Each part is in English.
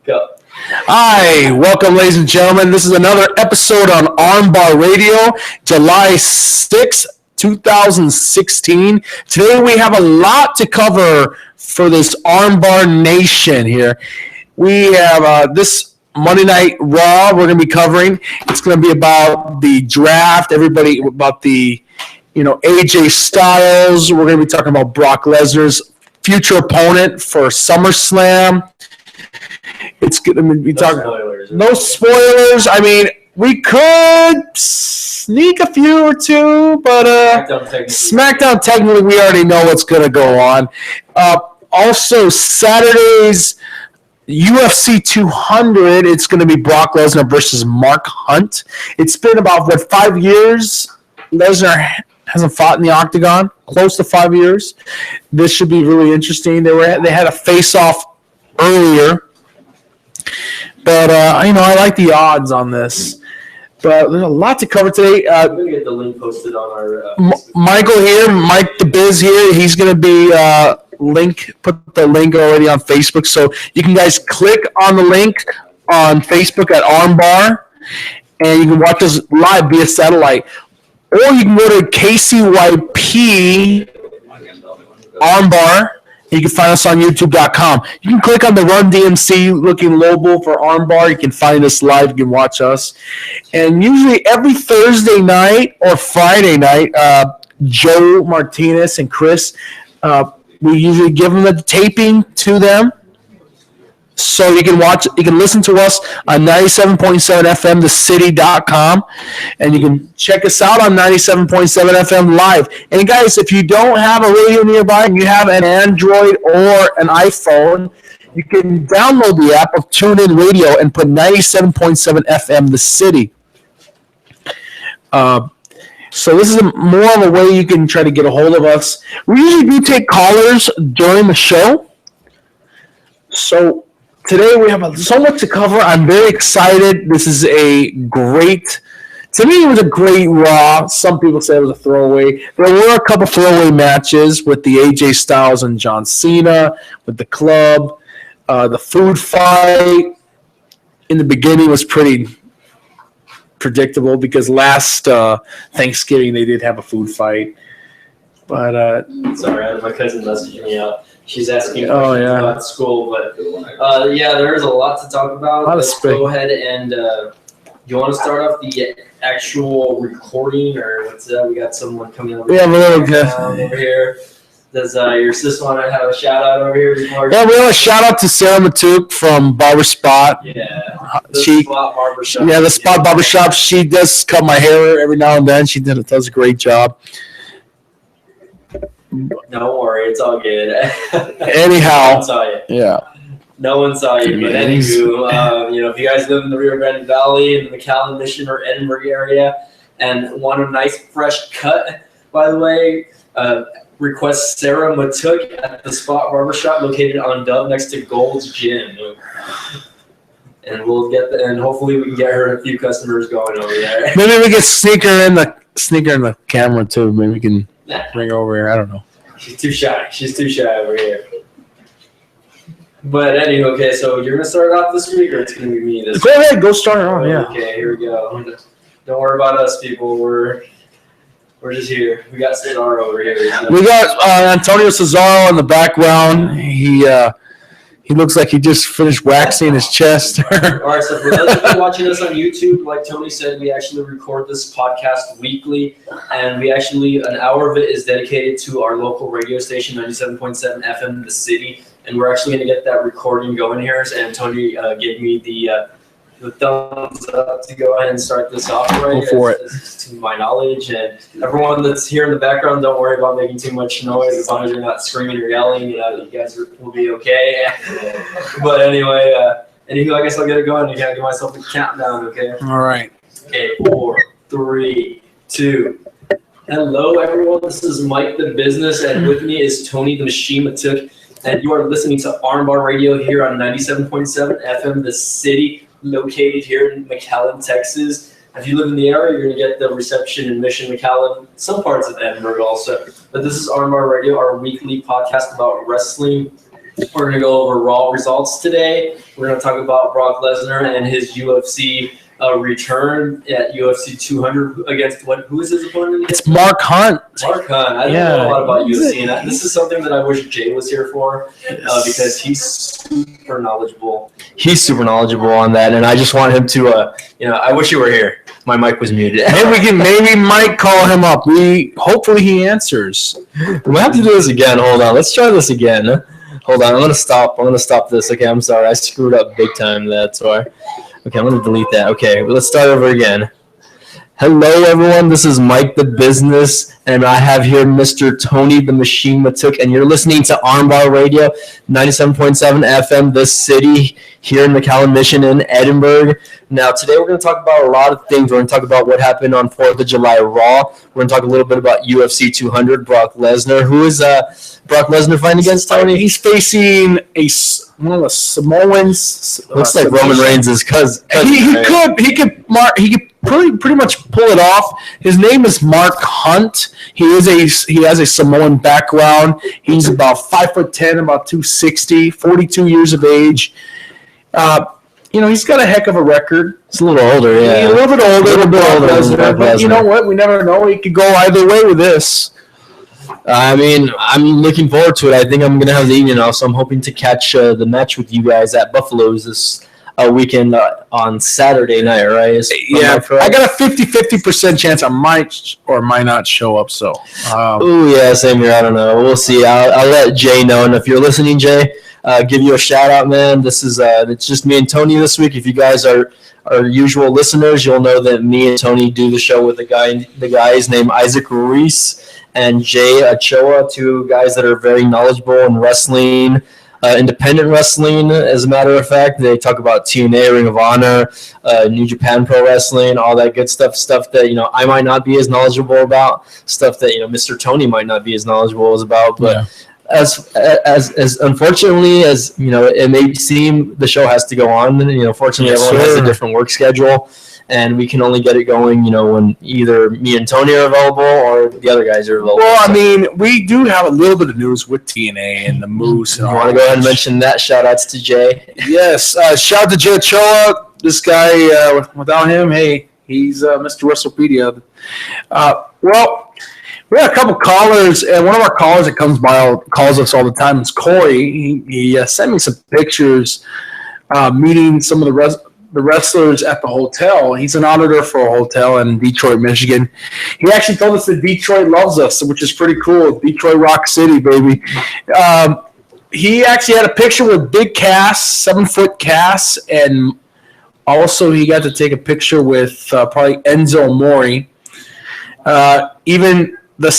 Go. Hi, welcome, ladies and gentlemen. This is another episode on Armbar Radio, July 6th, 2016. Today we have a lot to cover for this Armbar Nation here. We have this Monday Night Raw we're going to be covering. It's going to be about the draft, everybody about the, AJ Styles. We're going to be talking about Brock Lesnar's future opponent for SummerSlam. It's going to be talking. No spoilers. I mean, we could sneak a few or two, but SmackDown technically we already know what's going to go on. Also, Saturday's UFC 200, it's going to be Brock Lesnar versus Mark Hunt. It's been about, 5 years? Lesnar hasn't fought in the octagon, close to 5 years. This should be really interesting. They had a face-off earlier. But, I like the odds on this. But there's a lot to cover today. We're going to get the link posted on our Michael here, Mike the Biz here. He's going to be put the link already on Facebook. So you can guys click on the link on Facebook at Armbar, and you can watch us live via satellite. Or you can go to KCYP Armbar. You can find us on YouTube.com. You can click on the Run DMC looking logo for Armbar. You can find us live. You can watch us. And usually every Thursday night or Friday night, Joe Martinez and Chris, we usually give them the taping to them. So you can listen to us on 97.7 FM, thecity.com, and you can check us out on 97.7 FM live. And guys, if you don't have a radio nearby and you have an Android or an iPhone, you can download the app of TuneIn Radio and put 97.7 FM, the city. So this is more of a way you can try to get a hold of us. We usually do take callers during the show. So today we have so much to cover. I'm very excited. This is to me, it was a great Raw. Some people say it was a throwaway. There were a couple throwaway matches with the AJ Styles and John Cena, with the club. The food fight in the beginning was pretty predictable because last Thanksgiving they did have a food fight. But sorry, I had my cousin messaging me out. She's asking about school, but there is a lot to talk about. Let's go ahead and you want to start off the actual recording, or what's that? We got someone coming over. Yeah, over here. Does your sister want to have a shout out over here before? Yeah, we have a shout out to Sarah Matuk from Barber Spot. Yeah, Spot Barbershop. Yeah, the Spot Barbershop. She does cut my hair every now and then. She does a great job. Don't worry, it's all good. Anyhow, no one saw you. Yeah. No one saw you, but anywho, if you guys live in the Rio Grande Valley, in the McAllen, Mission, or Edinburgh area, and want a nice fresh cut, by the way, request Sarah Matuk at the Spot Barbershop located on Dove next to Gold's Gym. And we'll and hopefully we can get her a few customers going over there. Maybe we can sneak her in the camera too. Maybe we can bring her over here. I don't know. She's too shy. over here. But anyway, okay, so you're going to start off this week, or it's going to be me this week? Go ahead. Go start it off, yeah. Okay, here we go. Don't worry about us, people. We're just here. We got Cesaro over here. We got Antonio Cesaro in the background. He looks like he just finished waxing his chest. All right, so for those of you watching us on YouTube, like Tony said, we actually record this podcast weekly, and an hour of it is dedicated to our local radio station, 97.7 FM, The City, and we're actually going to get that recording going here, and Tony gave me the thumbs up to go ahead and start this off right. Go for it. To my knowledge, and everyone that's here in the background, don't worry about making too much noise. As long as you're not screaming or yelling, you guys will be okay. But anyway, I guess I'll get it going. I gotta give myself a countdown, okay? All right. Okay, 4, 3, 2. Hello, everyone. This is Mike the Business, and with me is Tony the Machine Matuk, and you are listening to Armbar Radio here on 97.7 FM, The City, located here in McAllen, Texas. If you live in the area, you're going to get the reception in Mission, McAllen, some parts of Edinburgh also. But this is Armbar Radio, our weekly podcast about wrestling We're going to go over Raw results today. We're going to talk about Brock Lesnar and his UFC return at UFC 200 against who is his opponent? It's Mark Hunt. Mark Hunt. I don't know a lot about UFC, and this is something that I wish Jay was here for because he's super knowledgeable. He's super knowledgeable on that, and I just want him to, I wish you were here. My mic was muted. Maybe Mike call him up. Hopefully he answers. We'll have to do this again. Hold on. Let's try this again. Hold on. I'm gonna stop this. Okay, I'm sorry. I screwed up big time. That's why. Okay, I'm gonna delete that. Okay, let's start over again. Hello, everyone. This is Mike the Business, and I have here Mr. Tony the Machine Matuk, and you're listening to Armbar Radio, 97.7 FM, this city here in McAllen Mission in Edinburgh. Now, today we're going to talk about a lot of things. We're going to talk about what happened on 4th of July Raw. We're going to talk a little bit about UFC 200, Brock Lesnar. Who is Brock Lesnar fighting against, Tony? He's facing one of the Samoans. Looks like Roman Reigns' cousin. He could pretty much pull it off. His name is Mark Hunt. He has a Samoan background. He's about 5'10", about 260, 42 years of age. He's got a heck of a record. He's a little older, yeah. A little bit older. But you know what? We never know. He could go either way with this. I mean, I'm looking forward to it. I think I'm going to have the evening off, so I'm hoping to catch the match with you guys at Buffalo's this weekend on Saturday night, right? Yeah, I got a 50% chance I might or might not show up. So, yeah, same here. I don't know. We'll see. I'll let Jay know. And if you're listening, Jay, give you a shout out, man. This is it's just me and Tony this week. If you guys are our usual listeners, you'll know that me and Tony do the show with the guys named Isaac Ruiz and Jay Ochoa, two guys that are very knowledgeable in wrestling. Independent wrestling, as a matter of fact. They talk about TNA, Ring of Honor, New Japan Pro Wrestling, all that good stuff that, I might not be as knowledgeable about, stuff that, Mr. Tony might not be as knowledgeable about. But as unfortunately as, it may seem, the show has to go on. And, fortunately, everyone has a different work schedule. And we can only get it going, when either me and Tony are available or the other guys are available. Well, I mean, we do have a little bit of news with TNA and the Moose. You want to go ahead and mention that? Shout-outs to Jay. Yes. Shout out to Jay Ochoa. This guy, without him, hey, he's Mr. WrestlePedia. Well, we had a couple callers, and one of our callers that calls us all the time is Corey. He sent me some pictures meeting some of the wrestlers at the hotel. He's an auditor for a hotel in Detroit, Michigan. He actually told us that Detroit loves us, which is pretty cool. Detroit Rock City, baby. He actually had a picture with Big Cass, 7-foot Cass, and also he got to take a picture with probably Enzo Amore. Even the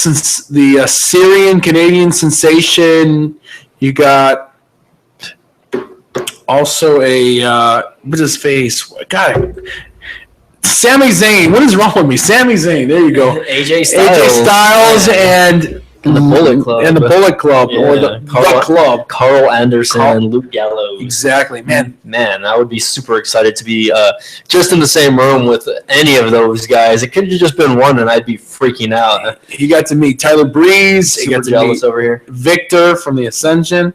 Syrian Canadian sensation. You got also what's his face? God, Sami Zayn. What is wrong with me? Sami Zayn. There you go. AJ Styles and the Bullet Club. And the Bullet Club or the Club. Carl Anderson and Luke Gallows. Exactly, man. Man, I would be super excited to be just in the same room with any of those guys. It could have just been one, and I'd be freaking out. He got to meet Tyler Breeze. Super he got to jealous meet over here. Victor from the Ascension.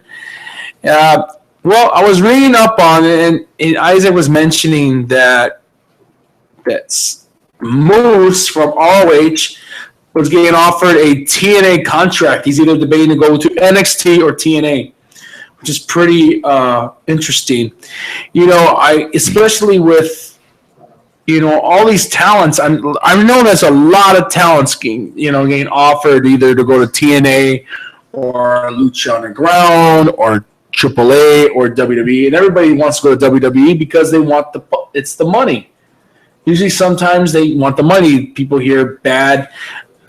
Well, I was reading up on it, and Isaac was mentioning that Moose from ROH was getting offered a TNA contract. He's either debating to go to NXT or TNA, which is pretty interesting. Especially with all these talents. I know there's a lot of talents getting offered either to go to TNA or Lucha Underground or AAA or WWE, and everybody wants to go to WWE because they want it's the money. Usually, sometimes they want the money. People hear bad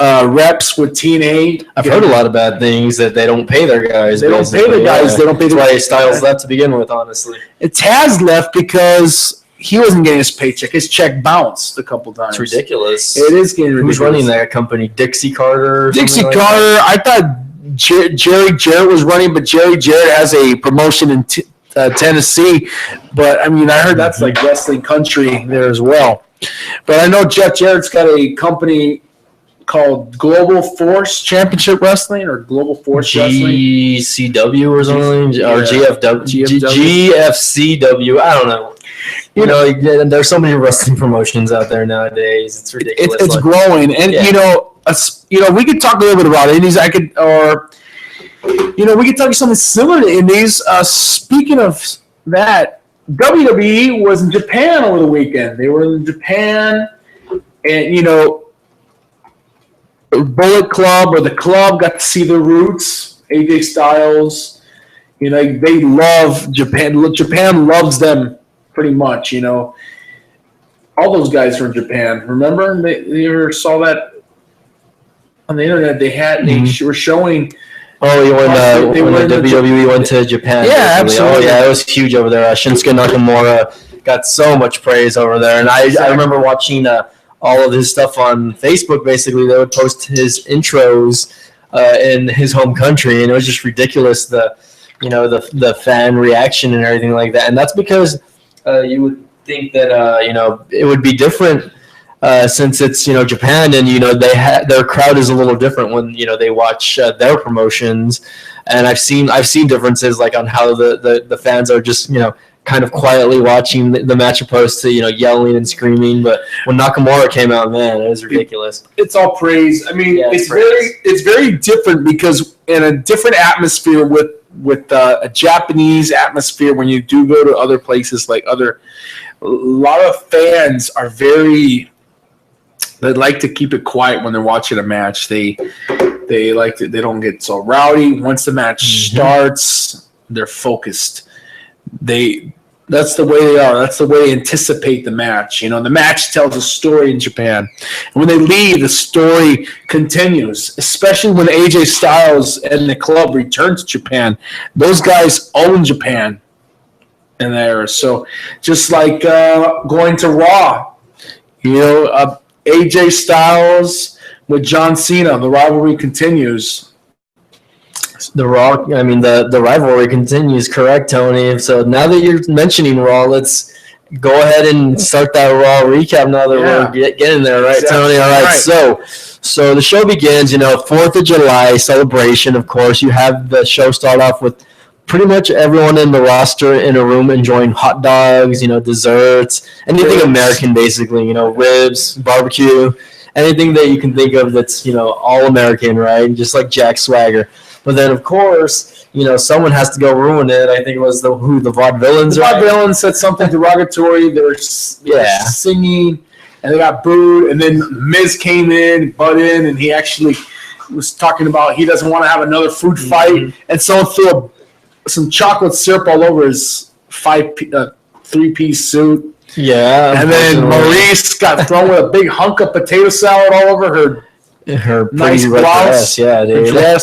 reps with TNA. I've heard a lot of bad things that they don't pay their guys. They don't pay the guys. Yeah. They don't pay. That's why Styles left to begin with. Honestly, Taz left because he wasn't getting his paycheck. His check bounced a couple times. It's ridiculous. It is getting ridiculous. Who's running that company? Dixie Carter. Dixie Carter. I thought Jerry Jarrett was running, but Jerry Jarrett has a promotion in Tennessee. But, I mean, I heard that's like wrestling country there as well. But I know Jeff Jarrett's got a company called Global Force Championship Wrestling or Global Force Wrestling. GCW or something, or GFW. GFCW. I don't know. You know, there's so many wrestling promotions out there nowadays. It's ridiculous. It's growing, and we could talk a little bit about indies. We could talk something similar to indies. Speaking of that, WWE was in Japan over the weekend. They were in Japan, and Bullet Club or the club got to see their roots. AJ Styles, they love Japan. Japan loves them pretty much. All those guys from Japan. Remember, they ever saw that on the internet? They were showing. Oh, when WWE went to Japan. Yeah, absolutely. Oh, yeah, it was huge over there. Shinsuke Nakamura got so much praise over there, and I remember watching all of his stuff on Facebook. Basically, they would post his intros in his home country, and it was just ridiculous the fan reaction and everything like that. And that's because you would think that it would be different since it's Japan, and their crowd is a little different when they watch their promotions. And I've seen differences like on how the fans are just kind of quietly watching the match opposed to yelling and screaming. But when Nakamura came out, man, it was ridiculous. It's all praise. I mean, it's very different because in a different atmosphere with a Japanese atmosphere, when you do go to other places a lot of fans are they like to keep it quiet when they're watching a match. They don't get so rowdy. Once the match starts, they're focused. That's the way they are. That's the way they anticipate the match. The match tells a story in Japan. And when they leave, the story continues, especially when AJ Styles and the club return to Japan. Those guys own Japan in there. So just like going to Raw, AJ Styles with John Cena, the rivalry continues. The rivalry continues, correct, Tony? So now that you're mentioning Raw, let's go ahead and start that Raw recap now that we're getting there, right, Tony? All right. So the show begins, 4th of July celebration, of course. You have the show start off with pretty much everyone in the roster in a room enjoying hot dogs, desserts, anything American, basically, ribs, barbecue, anything that you can think of that's, all American, right? Just like Jack Swagger. But then, of course, someone has to go ruin it. I think it was the Vaudevillains. The Vaudevillains said something derogatory. They were singing, and they got booed. And then Miz came in, butt in, and he actually was talking about he doesn't want to have another food fight. And someone threw some chocolate syrup all over his 3-piece suit. Yeah. And then Maurice got thrown with a big hunk of potato salad all over her nice blouse. Yeah, dude. Man,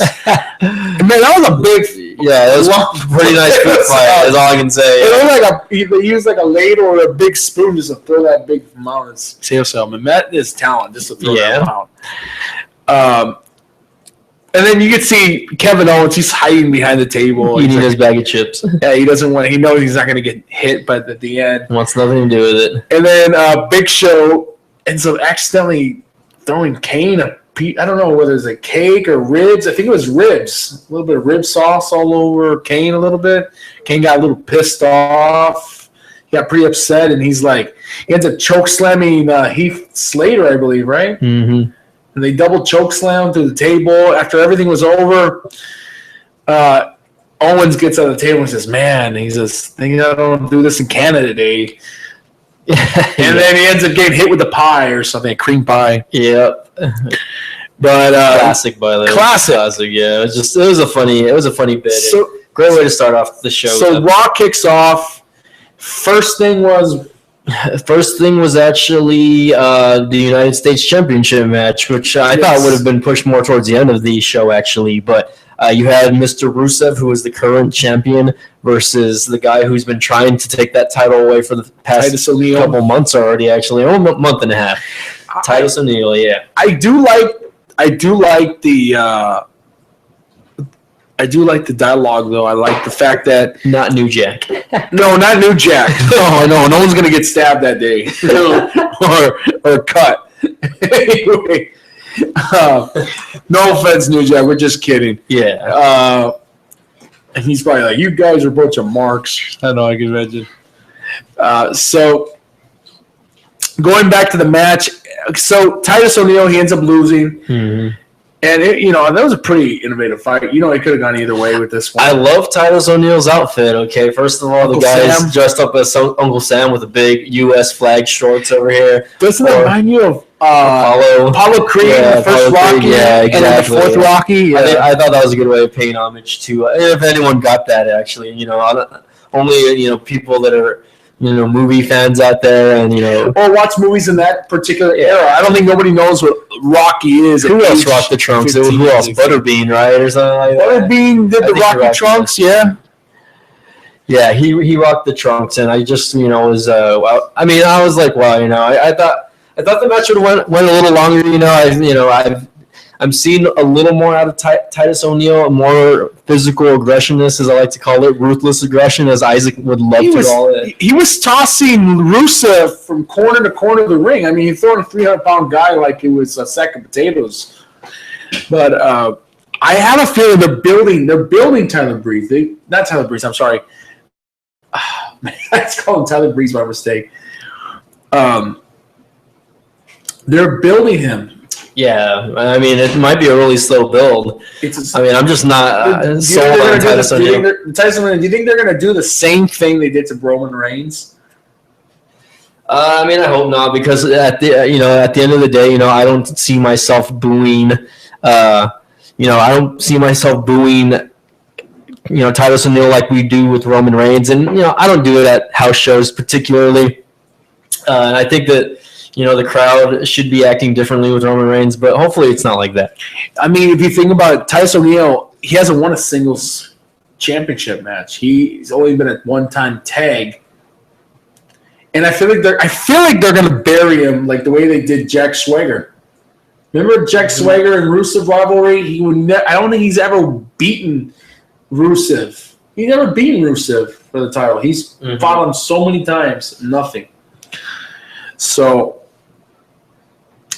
that was a big. Yeah, it was pretty nice food fight. Is all I can say. It looked like he used like a ladle or a big spoon just to throw that big amount of potato salad. Man, that is talent just to throw that amount. And then you can see Kevin Owens. He's hiding behind the table, eating his bag of chips. Yeah, he doesn't want. He knows he's not going to get hit, but at the end, wants nothing to do with it. And then Big Show ends up accidentally throwing Kane I don't know whether it's a cake or ribs. I think it was ribs. A little bit of rib sauce all over Kane a little bit. Kane got a little pissed off. He got pretty upset, and he ends up choke slamming Heath Slater, I believe, right? Mm-hmm. And they double choke slam through the table. After everything was over, Owens gets on the table and says, "Man," he says, "Thinking I don't do this in Canada today." And then he ends up getting hit with a pie or something, a cream pie. Yep. But classic, by the way. Classic. Yeah. It was a funny bit. So, great way to start off the show. So Raw kicks off. First thing was actually the United States Championship match, which I thought would have been pushed more towards the end of the show, actually. But you had Mr. Rusev, who is the current champion, versus the guy who's been trying to take that title away for the past couple months already, actually, or a month and a half. Titus O'Neil, yeah. I do like the dialogue, though. I like the fact that not New Jack. No, not New Jack. No one's gonna get stabbed that day, or cut. Anyway, No offense, New Jack. We're just kidding. Yeah. And he's probably like, you guys are a bunch of marks. I know, I can imagine. So, going back to the match, so Titus O'Neil, he ends up losing. Mm-hmm. And, that was a pretty innovative fight. It could have gone either way with this one. I love Titus O'Neil's outfit, okay? First of all, Uncle the guy's Sam. dressed up as Uncle Sam with the big U.S. flag shorts over here. Doesn't that remind you of Apollo Creed, Yeah, the first Apollo Creed, Rocky, yeah, and then the exactly. fourth Rocky? Yeah. I thought that was a good way of paying homage to, if anyone got that, actually. Only, people that are, movie fans out there and, Or watch movies in that particular era. I don't think nobody knows what Rocky is. Who else rocked the trunks? Who else? Butterbean, right? Or something like that. Butterbean did the Rocky trunks, yeah. Yeah, he rocked the trunks, and I just, was, I was like, wow, I thought the match would have went a little longer, I'm seeing a little more out of Titus O'Neil, more physical aggressionness, as I like to call it, ruthless aggression, as Isaac would love to call it. He was tossing Rusev from corner to corner of the ring. I mean, he's throwing a 300-pound guy like it was a sack of potatoes. But I have a feeling they're building Tyler Breeze. Not Tyler Breeze, I'm sorry. Let's call him Tyler Breeze by mistake. They're building him. Yeah, I mean, it might be a really slow build. I'm just not sold on Titus O'Neil. Do you think they're going to do the same thing they did to Roman Reigns? I hope not, because at the end of the day, I don't see myself booing. I don't see myself booing. Titus O'Neil like we do with Roman Reigns, and I don't do it at house shows particularly. And I think that. The crowd should be acting differently with Roman Reigns, but hopefully it's not like that. I mean, if you think about it, Titus O'Neil, he hasn't won a singles championship match. He's only been a one-time tag. And I feel like they're going to bury him like the way they did Jack Swagger. Remember Jack Swagger and Rusev rivalry? I don't think he's ever beaten Rusev. He's never beaten Rusev for the title. He's fought him so many times, nothing. So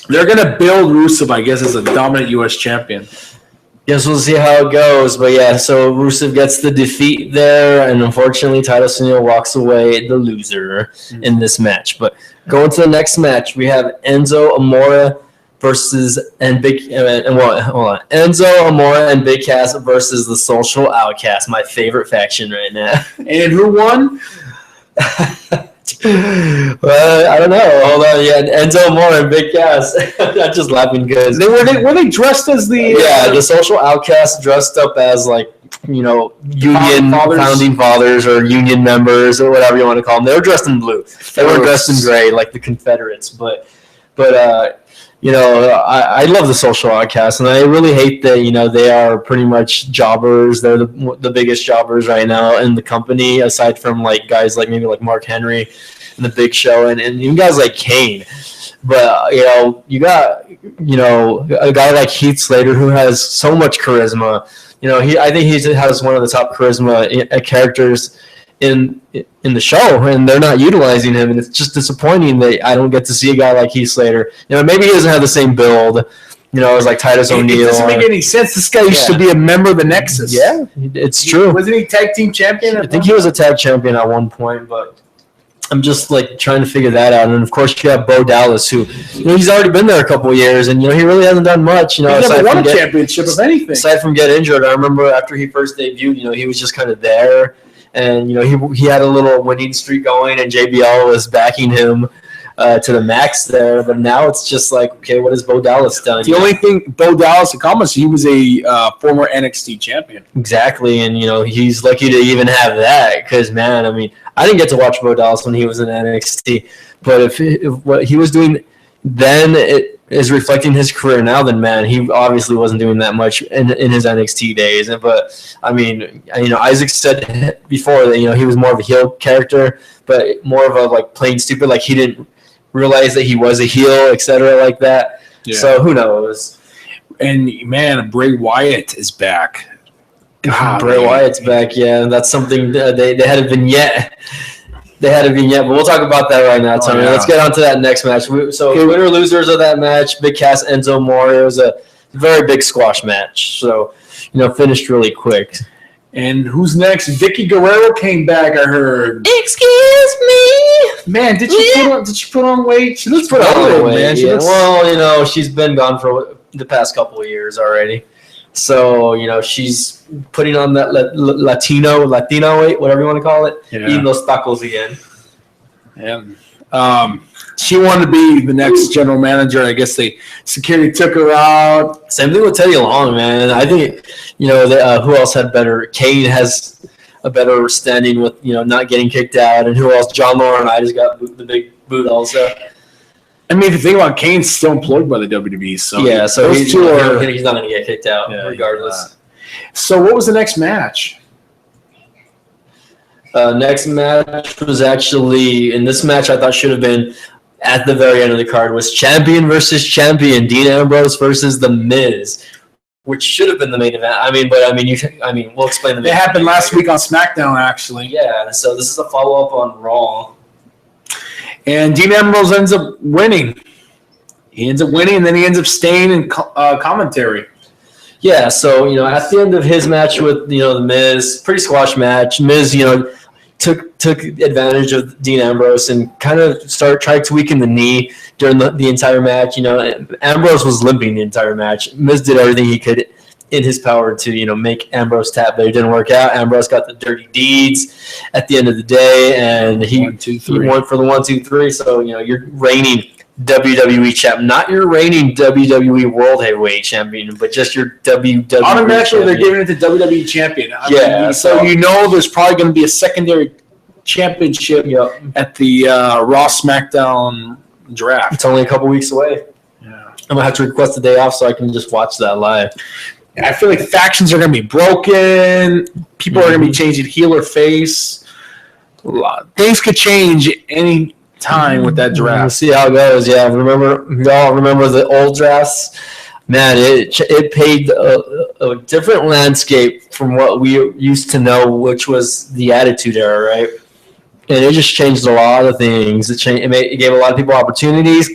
they're going to build Rusev, I guess, as a dominant U.S. champion. Yes, we'll see how it goes. But, yeah, so Rusev gets the defeat there, and unfortunately Titus O'Neil walks away the loser in this match. But going to the next match, we have Enzo Amore versus Enzo Amore and Big Cass versus the Social Outcast, my favorite faction right now. And who won? Well, I don't know. Hold on, yeah, Enzo Amore and Big Cass. I'm just laughing because were they dressed as the the Social Outcasts dressed up as union founding fathers or union members or whatever you want to call them. They were dressed in blue. They were dressed in gray like the Confederates. But I love the Social Outcasts, and I really hate that they are pretty much jobbers. They're the biggest jobbers right now in the company, aside from guys maybe Mark Henry and the Big Show, and even guys like Kane. But you got a guy like Heath Slater who has so much charisma. I think he has one of the top charisma characters in the show, and they're not utilizing him, and it's just disappointing that I don't get to see a guy like Heath Slater. Maybe he doesn't have the same build, as like Titus O'Neil. It doesn't make any sense. This guy used to be a member of the Nexus. Yeah, it's true. Wasn't he tag team champion? I think he was a tag champion at one point, but I'm just trying to figure that out. And of course, you have Bo Dallas, who he's already been there a couple of years, and he really hasn't done much. He's never won a championship of anything. Aside from get injured, I remember after he first debuted, he was just kind of there. And, he had a little winning streak going, and JBL was backing him to the max there. But now it's just okay, what has Bo Dallas done? The only thing Bo Dallas accomplished, he was a former NXT champion. Exactly, and, he's lucky to even have that because, man, I didn't get to watch Bo Dallas when he was in NXT. But if what he was doing then it is reflecting his career now, then, man, he obviously wasn't doing that much in his NXT days. But Isaac said before that he was more of a heel character, but more of a plain stupid, he didn't realize that he was a heel, etc., like that. Yeah. So who knows? And man, Bray Wyatt is back. Bray Wyatt's back, yeah, and that's something they had a vignette. They had a vignette, but we'll talk about that right now, Tony. Yeah. Let's get on to that next match. So winner losers of that match, Big Cass, Enzo Amore. It was a very big squash match. So, finished really quick. And who's next? Vicky Guerrero came back, I heard. Excuse me. Man, did she put on weight? She looks Put on old, weight, man. She yeah. looks, Well, she's been gone for the past couple of years already. So, she's putting on that Latino weight, whatever you want to call it, eating those tacos again. Yeah. She wanted to be the next general manager. I guess security took her out. Same thing with Teddy Long, man. I think, who else had better? Kane has a better standing with, not getting kicked out. And who else? John Laurinaitis got the big boot also. I mean, if you think about it, Kane's still employed by the WWE. So yeah, so those he's two not going to get kicked out regardless. So what was the next match? Next match was actually, in this match I thought should have been at the very end of the card, was champion versus champion, Dean Ambrose versus The Miz, which should have been the main event. We'll explain the main It happened last week on SmackDown, actually. Yeah, so this is a follow-up on Raw. And Dean Ambrose ends up winning. He ends up winning, and then he ends up staying in commentary. Yeah, so, at the end of his match with, The Miz, pretty squash match, Miz, took advantage of Dean Ambrose and kind of tried tweaking the knee during the entire match. Ambrose was limping the entire match. Miz did everything he could in his power to, make Ambrose tap, but it didn't work out. Ambrose got the dirty deeds at the end of the day, and he went for the 1, 2, 3. So, you're reigning WWE champ, not your reigning WWE World Heavyweight Champion, but just your WWE Automatically, they're champion. giving it to WWE Champion. So there's probably going to be a secondary championship at the Raw SmackDown draft. It's only a couple weeks away. Yeah. I'm going to have to request a day off so I can just watch that live. I feel like factions are going to be broken. People are going to be changing heel or face. Things could change any time with that draft. We'll see how it goes. Yeah, remember the old drafts? Man, it paved a different landscape from what we used to know, which was the Attitude Era, right? And it just changed a lot of things. It gave a lot of people opportunities,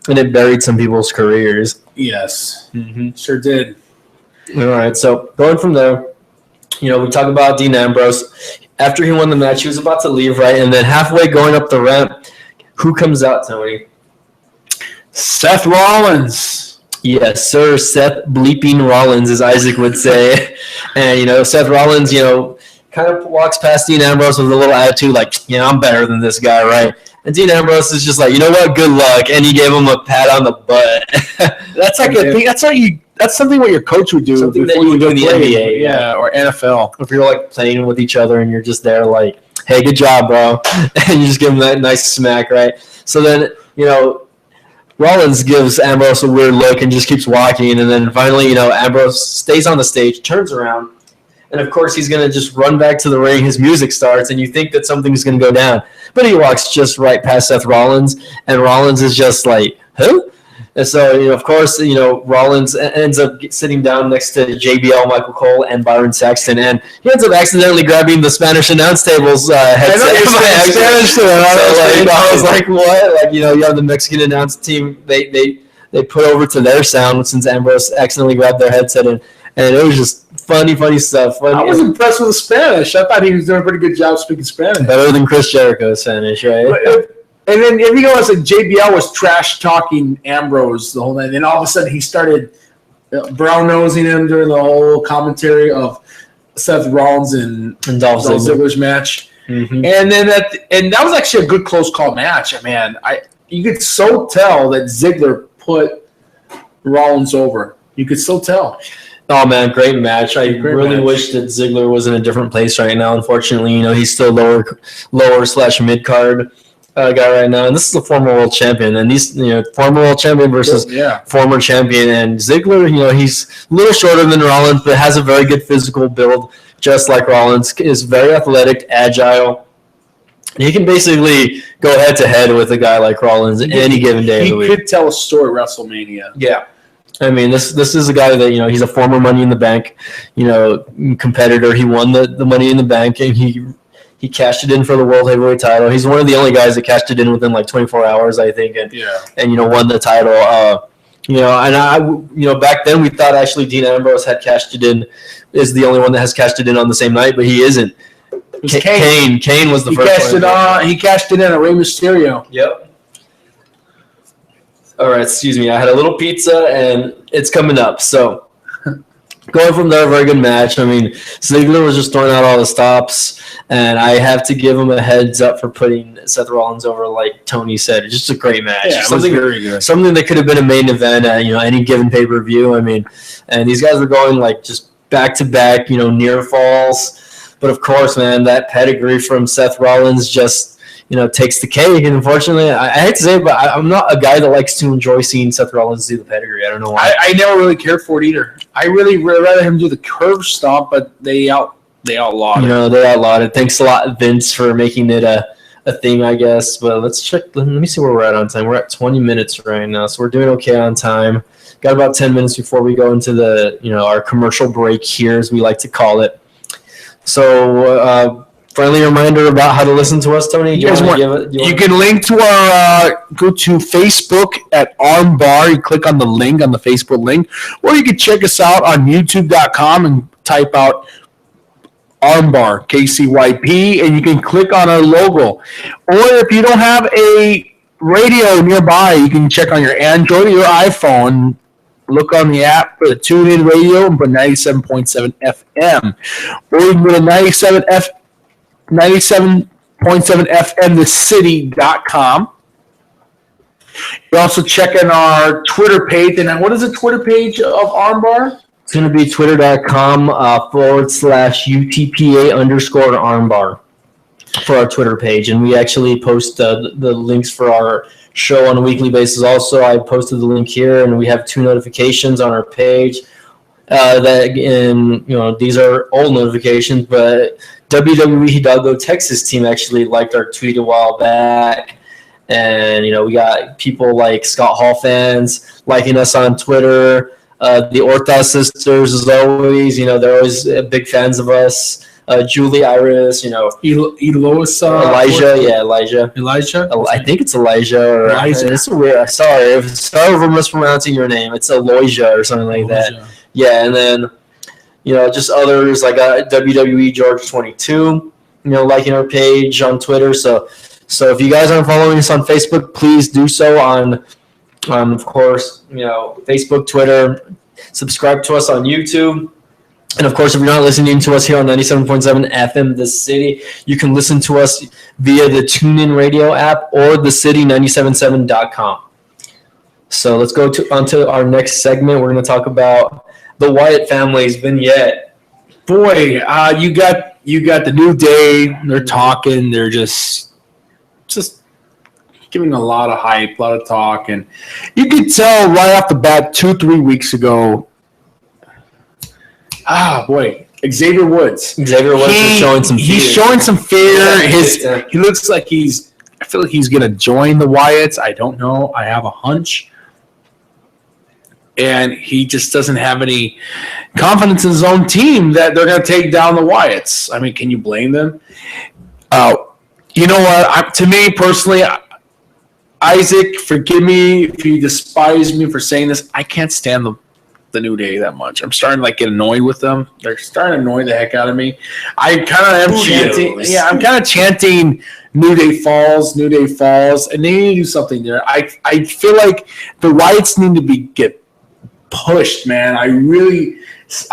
and it buried some people's careers. Yes, sure did. All right, so going from there, we talk about Dean Ambrose. After he won the match, he was about to leave, right? And then halfway going up the ramp, who comes out, Tony? Seth Rollins. Yes, sir. Seth bleeping Rollins, as Isaac would say. And, Seth Rollins, kind of walks past Dean Ambrose with a little attitude like, I'm better than this guy, right? And Dean Ambrose is just like, you know what? Good luck. And he gave him a pat on the butt. That's like a thing. That's something what your coach would do. Something that you would do in the NBA. Yeah, or NFL. If you're, like, playing with each other and you're just there like, hey, good job, bro. And you just give him that nice smack, right? So then, Rollins gives Ambrose a weird look and just keeps walking. And then finally, Ambrose stays on the stage, turns around. And, of course, he's going to just run back to the ring. His music starts, and you think that something's going to go down. But he walks just right past Seth Rollins, and Rollins is just like, who? And so, of course, Rollins ends up sitting down next to JBL, Michael Cole, and Byron Saxton, and he ends up accidentally grabbing the Spanish announce table's headset. I was like, what? Like, you have the Mexican announce team, they put over to their sound since Ambrose accidentally grabbed their headset, and it was just funny stuff. I was impressed with the Spanish. I thought he was doing a pretty good job speaking Spanish. Better than Chris Jericho's Spanish, right? And then if you notice that JBL was trash talking Ambrose the whole night, then all of a sudden he started brown nosing him during the whole commentary of Seth Rollins and Dolph Ziggler's match. Mm-hmm. And then that was actually a good close call match. Man, you could so tell that Ziggler put Rollins over. You could so tell. Oh, man, great match. I really wish that Ziggler was in a different place right now. Unfortunately, he's still lower/mid-card guy right now. And this is a former world champion. And these, former world champion versus former champion. And Ziggler, he's a little shorter than Rollins, but has a very good physical build, just like Rollins. Is very athletic, agile. And he can basically go head-to-head with a guy like Rollins any given day of the week. He could tell a story at WrestleMania. Yeah. I mean, this is a guy that, he's a former Money in the Bank, competitor. He won the Money in the Bank, and he He cashed it in for the World Heavyweight title. He's one of the only guys that cashed it in within like 24 hours, I think, and won the title. Back then we thought actually Dean Ambrose had cashed it in, is the only one that has cashed it in on the same night, but he isn't. Kane was the first one. He cashed it in at Rey Mysterio. Yep. All right, excuse me. I had a little pizza, and it's coming up. So going from there, very good match. I mean, Ziggler was just throwing out all the stops, and I have to give him a heads up for putting Seth Rollins over, like Tony said. It's just a great match. Yeah, it was very good. Something that could have been a main event at any given pay-per-view. I mean, and these guys were going like just back-to-back, near falls. But of course, man, that pedigree from Seth Rollins just takes the cake. And unfortunately, I hate to say it, but I'm not a guy that likes to enjoy seeing Seth Rollins do the pedigree. I don't know why. I never really cared for it either. I really rather him do the curve stomp, but they outlawed it. They outlawed it. Thanks a lot, Vince, for making it a thing, I guess. But let's check. Let me see where we're at on time. We're at 20 minutes right now, so we're doing okay on time. Got about 10 minutes before we go into the our commercial break here, as we like to call it. So, friendly reminder about how to listen to us, Tony. You can link to our go to Facebook at Armbar. You click on the link on the Facebook link, or you can check us out on YouTube.com and type out Armbar KCYP, and you can click on our logo. Or if you don't have a radio nearby, you can check on your Android or your iPhone. Look on the app for the TuneIn Radio and put 97.7 FM. Or you can go to 97.7 FMthecity.com. You're also checking our Twitter page. And what is the Twitter page of Armbar? It's going to be twitter.com/UTPA_Armbar for our Twitter page. And we actually post the links for our show on a weekly basis. Also, I posted the link here, and we have 2 notifications on our page. These are old notifications, but WWE Hidalgo Texas team actually liked our tweet a while back, and we got people like Scott Hall fans liking us on Twitter. The Orta sisters, as always, they're always big fans of us. Julie, Iris, Elijah. I think it's Elijah. Or Elijah. It's weird. Sorry if I'm mispronouncing your name. It's Elijah or something like that. Yeah, and then just others like WWE George 22, liking our page on Twitter. So if you guys aren't following us on Facebook, please do so on of course, Facebook, Twitter. Subscribe to us on YouTube. And, of course, if you're not listening to us here on 97.7 FM The City, you can listen to us via the TuneIn Radio app or thecity977.com. So let's go on to our next segment. We're going to talk about the Wyatt family's vignette. Boy, you got the New Day. They're talking. They're just giving a lot of hype, a lot of talk. And you could tell right off the bat 2-3 weeks ago, Xavier Woods. Is showing some fear. He's showing some fear. He looks like I feel like he's going to join the Wyatts. I don't know. I have a hunch. And he just doesn't have any confidence in his own team that they're going to take down the Wyatts. I mean, can you blame them? You know what? To me personally, Isaac, forgive me if you despise me for saying this. I can't stand the New Day that much. I'm starting to get annoyed with them. They're starting to annoy the heck out of me. I kind of am chanting. Yeah, I'm kind of chanting New Day falls, and they need to do something there. I feel like the Wyatts need to get pushed, man. I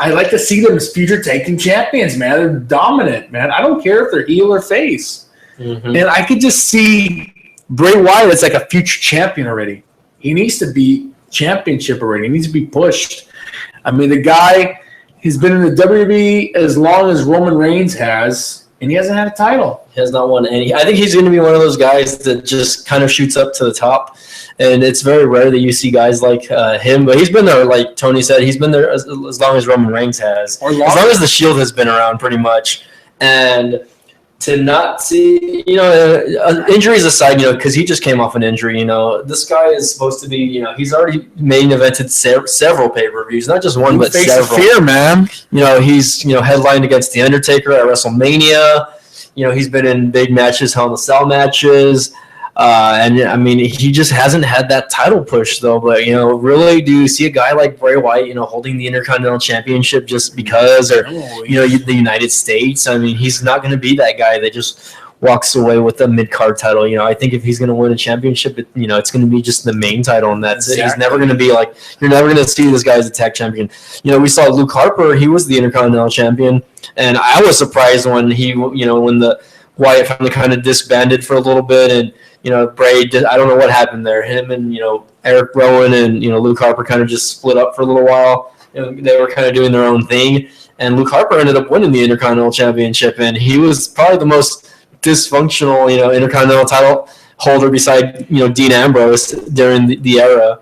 like to see them as future tag team champions, man. They're dominant, man. I don't care if they're heel or face. Mm-hmm. And I could just see Bray Wyatt as like a future champion already. He needs to be championship already. He needs to be pushed. I mean, the guy, he's been in the WWE as long as Roman Reigns has, and he hasn't had a title. He has not won any. I think he's going to be one of those guys that just kind of shoots up to the top, and it's very rare that you see guys like him. But he's been there, like Tony said, he's been there as long as Roman Reigns has, as long as the Shield has been around, pretty much. And to not see, injuries aside, because he just came off an injury, this guy is supposed to be, he's already main evented several pay-per-views, not just one, but several. Fear, man. He's, headlined against The Undertaker at WrestleMania. He's been in big matches, Hell in a Cell matches. And I mean, he just hasn't had that title push though. But really, do you see a guy like Bray Wyatt, holding the Intercontinental Championship just because, or the United States? I mean, he's not going to be that guy that just walks away with a mid-card title. I think if he's going to win a championship, it's going to be just the main title, and that's it. He's never going to be like, you're never going to see this guy as a tag champion. We saw Luke Harper; he was the Intercontinental Champion, and I was surprised when when the Wyatt finally kind of disbanded for a little bit, and Bray did. I don't know what happened there. Him and Eric Rowan and Luke Harper kind of just split up for a little while. They were kind of doing their own thing, and Luke Harper ended up winning the Intercontinental Championship, and he was probably the most dysfunctional Intercontinental title holder beside Dean Ambrose during the era,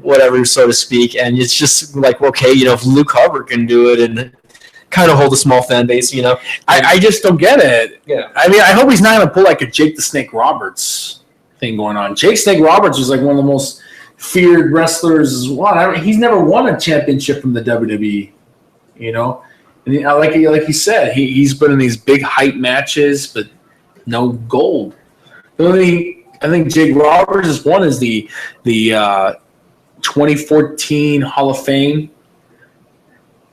whatever, so to speak. And it's just like, okay, if Luke Harper can do it and kind of hold a small fan base, I just don't get it. Yeah. I mean, I hope he's not going to pull like a Jake the Snake Roberts thing going on. Jake Snake Roberts was like one of the most feared wrestlers as well. He's never won a championship from the WWE, And like he said, he's been in these big hype matches, but no gold. The only thing I think Jake Roberts has won is the 2014 Hall of Fame,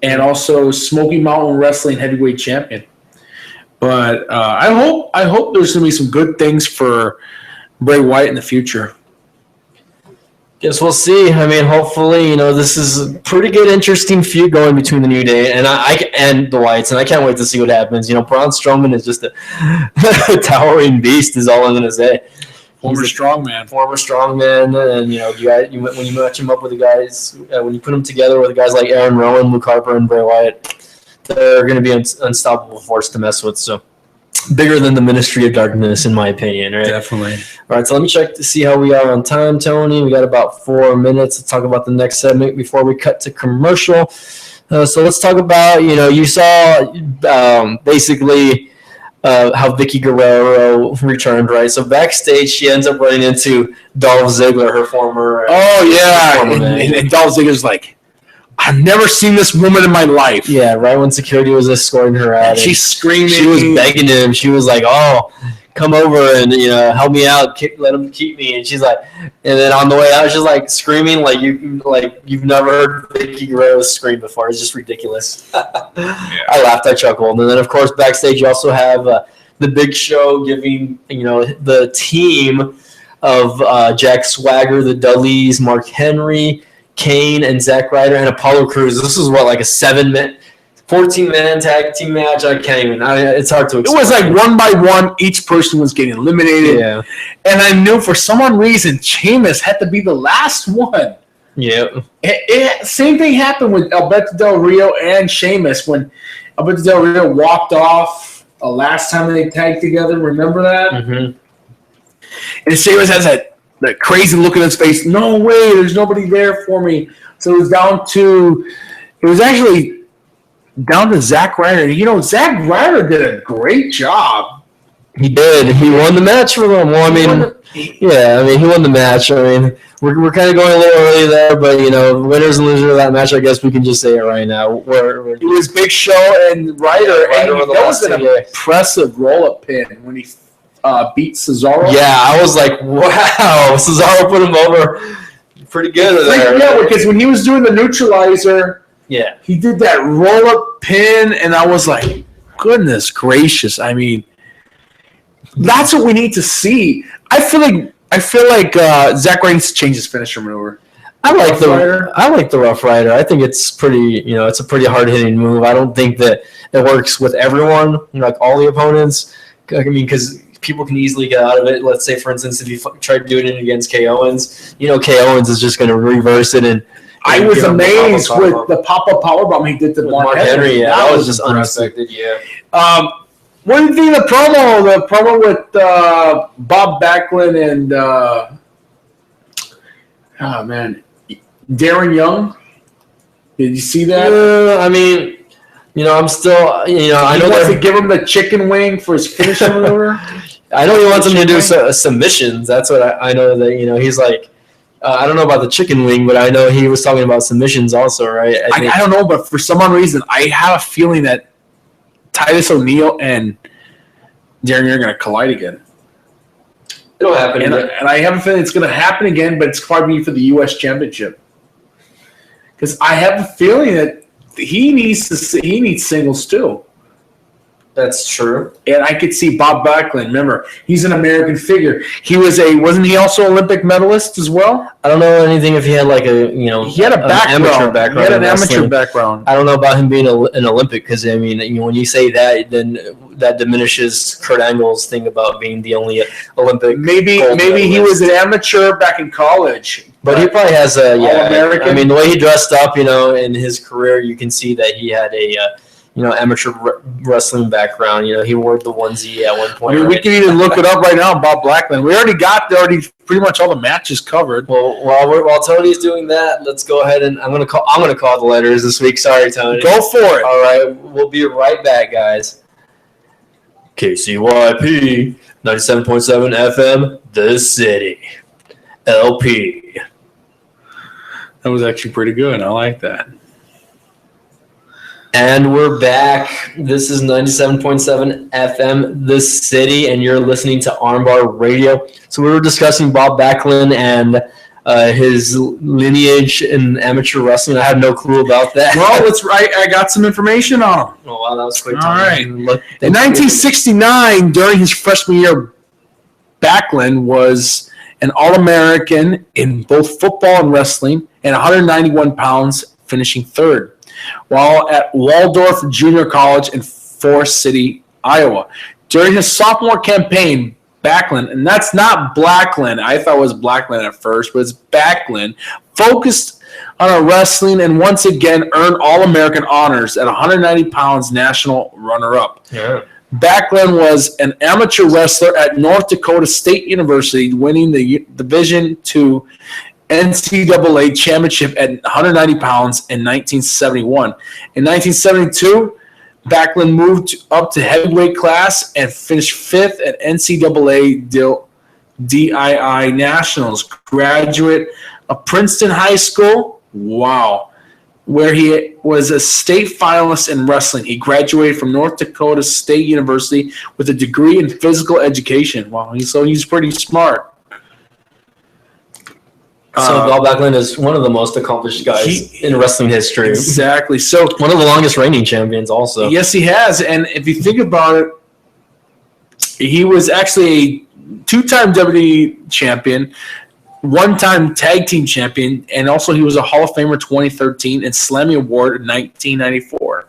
and also Smoky Mountain Wrestling Heavyweight Champion. But I hope there's going to be some good things for Bray Wyatt in the future. Guess we'll see. I mean, hopefully, this is a pretty good, interesting feud going between the New Day and the Wyatts, and I can't wait to see what happens. Braun Strowman is just a towering beast, is all I'm going to say. Former strongman, and when you match him up with the guys, when you put them together with guys like Aaron Rowan, Luke Harper, and Bray Wyatt, they're going to be an unstoppable force to mess with. So bigger than the Ministry of Darkness, in my opinion, right? Definitely. All right, so let me check to see how we are on time, Tony. We got about 4 minutes to talk about the next segment before we cut to commercial. So let's talk about, you saw basically how Vicky Guerrero returned, right? So backstage, she ends up running into Dolph Ziggler, her former. And Dolph Ziggler's like, I've never seen this woman in my life. Yeah, right when security was escorting her out. She's screaming. She was begging him. She was like, "Oh, come over and help me out. Let him keep me." And she's like, and then on the way out, she's like screaming like you've never heard Vicky Guerrero scream before. It's just ridiculous. I laughed. I chuckled. And then of course backstage you also have the Big Show giving the team of Jack Swagger, the Dudleys, Mark Henry, Kane, and Zack Ryder, and Apollo Crews. This was what, like a 14-man tag team match? I can't even. It's hard to explain. It was like one by one, each person was getting eliminated. Yeah. And I knew for some reason, Sheamus had to be the last one. Yeah. Same thing happened with Alberto Del Rio and Sheamus when Alberto Del Rio walked off last time they tagged together. Remember that? Mm-hmm. And Sheamus has that crazy look in his face. No way, there's nobody there for me. So it was actually down to Zack Ryder. Zack Ryder did a great job. He did. He won the match for them. Well, he won the match. I mean, we're kind of going a little early there, but winners and losers of that match, I guess we can just say it right now. It was Big Show and Ryder, and that was an impressive roll-up pin when he beat Cesaro. Yeah, I was like, wow, Cesaro put him over pretty good there. Yeah, because when he was doing the neutralizer, he did that roll-up pin, and I was like, goodness gracious. I mean, that's what we need to see. I feel like Zack Ryder needs to change his finisher maneuver. I like the Rough Rider. I think it's pretty, it's a pretty hard-hitting move. I don't think that it works with everyone, like all the opponents. I mean, because people can easily get out of it. Let's say, for instance, if you try to do it against Kay Owens, Kay Owens is just going to reverse it. And I was amazed with the pop-up powerbomb he did to Mark Henry. Yeah, that was just unexpected. Yeah. What do you think of the promo with Bob Backlund and Darren Young? Did you see that? I mean, I'm still, I know wants to give him the chicken wing for his finisher maneuver. I know he wants him to do submissions. That's what I know that, he's like, I don't know about the chicken wing, but I know he was talking about submissions also, right? I don't know, but for some reason, I have a feeling that Titus O'Neil and Darren, you're going to collide again. It'll happen. And I have a feeling it's going to happen again, but it's probably for the U.S. Championship. Because I have a feeling that he needs singles too. That's true. And I could see Bob Backlund. Remember, he's an American figure. Wasn't he also Olympic medalist as well? I don't know anything if he had like He had an amateur background. He had an amateur background. I don't know about him being an Olympic because I mean, when you say that, then that diminishes Kurt Angle's thing about being the only Olympic. Maybe he was an amateur back in college. But he probably has a All-American. I mean, the way he dressed up, in his career, you can see that he had a amateur wrestling background. He wore the onesie at one point. I mean, we can even look it up right now, Bob Backlund. We already got pretty much all the matches covered. Well, while Tony's doing that, let's go ahead and I'm gonna call the letters this week. Sorry, Tony. Go for it. All right, we'll be right back, guys. KCYP 97.7 FM, the city. LP. That was actually pretty good. I like that. And we're back. This is 97.7 FM, the city, and you're listening to Armbar Radio. So we were discussing Bob Backlund and his lineage in amateur wrestling. I have no clue about that. Well, I got some information on him. Oh, wow, that was quick. All right. In 1969, during his freshman year, Backlund was an All-American in both football and wrestling, and 191 pounds, finishing third, while at Waldorf Junior College in Forest City, Iowa. During his sophomore campaign, Backlund, and that's not Blackland. I thought it was Blackland at first, but it's Backlund, focused on wrestling and once again earned All-American honors at 190 pounds national runner-up. Yeah. Backlund was an amateur wrestler at North Dakota State University, winning the Division II NCAA championship at 190 pounds in 1971. In 1972, Backlund moved up to heavyweight class and finished fifth at NCAA DII Nationals. Graduate of Princeton High School. Wow. Where he was a state finalist in wrestling. He graduated from North Dakota State University with a degree in physical education. Wow, he's pretty smart. So Bob Backlund is one of the most accomplished guys in wrestling history. Exactly. So one of the longest reigning champions also. Yes, he has. And if you think about it, he was actually a two-time WWE champion, one-time tag team champion, and also he was a Hall of Famer 2013 and Slammy Award in 1994.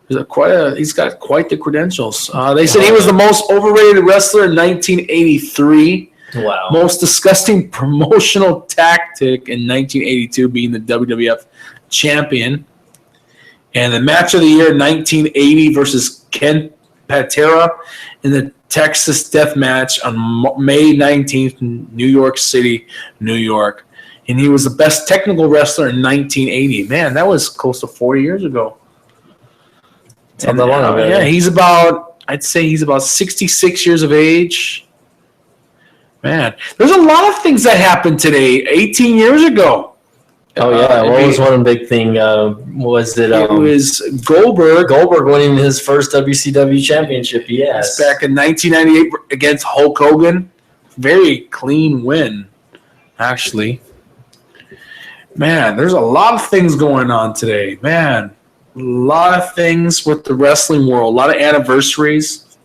He's got quite the credentials. They said he was the most overrated wrestler in 1983. Wow. Most disgusting promotional tactic in 1982 being the WWF champion. And the match of the year 1980 versus Ken Patera in the Texas Death Match on May 19th in New York City, New York. And he was the best technical wrestler in 1980. Man, that was close to 40 years ago. Not that long ago. Yeah, I'd say he's about 66 years of age. Man, there's a lot of things that happened today, 18 years ago. Oh, yeah. What was one big thing? Was it? It was Goldberg. Goldberg winning his first WCW championship, yes. Back in 1998 against Hulk Hogan. Very clean win, actually. Man, there's a lot of things going on today. Man, a lot of things with the wrestling world. A lot of anniversaries.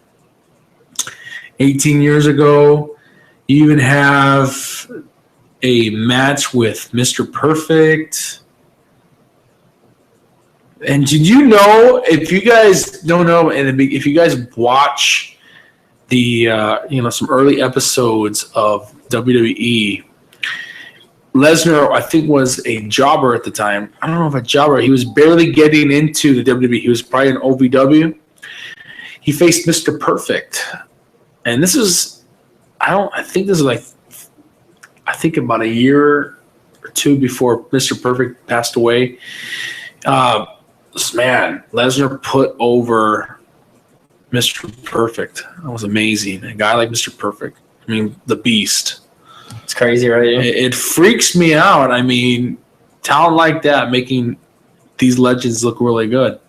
18 years ago. You even have a match with Mr. Perfect. And did you know, if you guys don't know, and if you guys watch the some early episodes of WWE, Lesnar, I think, was a jobber at the time. I don't know if a jobber. He was barely getting into the WWE. He was probably an OVW. He faced Mr. Perfect. And this was, I think about a year or two before Mr. Perfect passed away. Man, Lesnar put over Mr. Perfect. That was amazing. A guy like Mr. Perfect. I mean, the Beast. It's crazy, right? It freaks me out. I mean, talent like that making these legends look really good.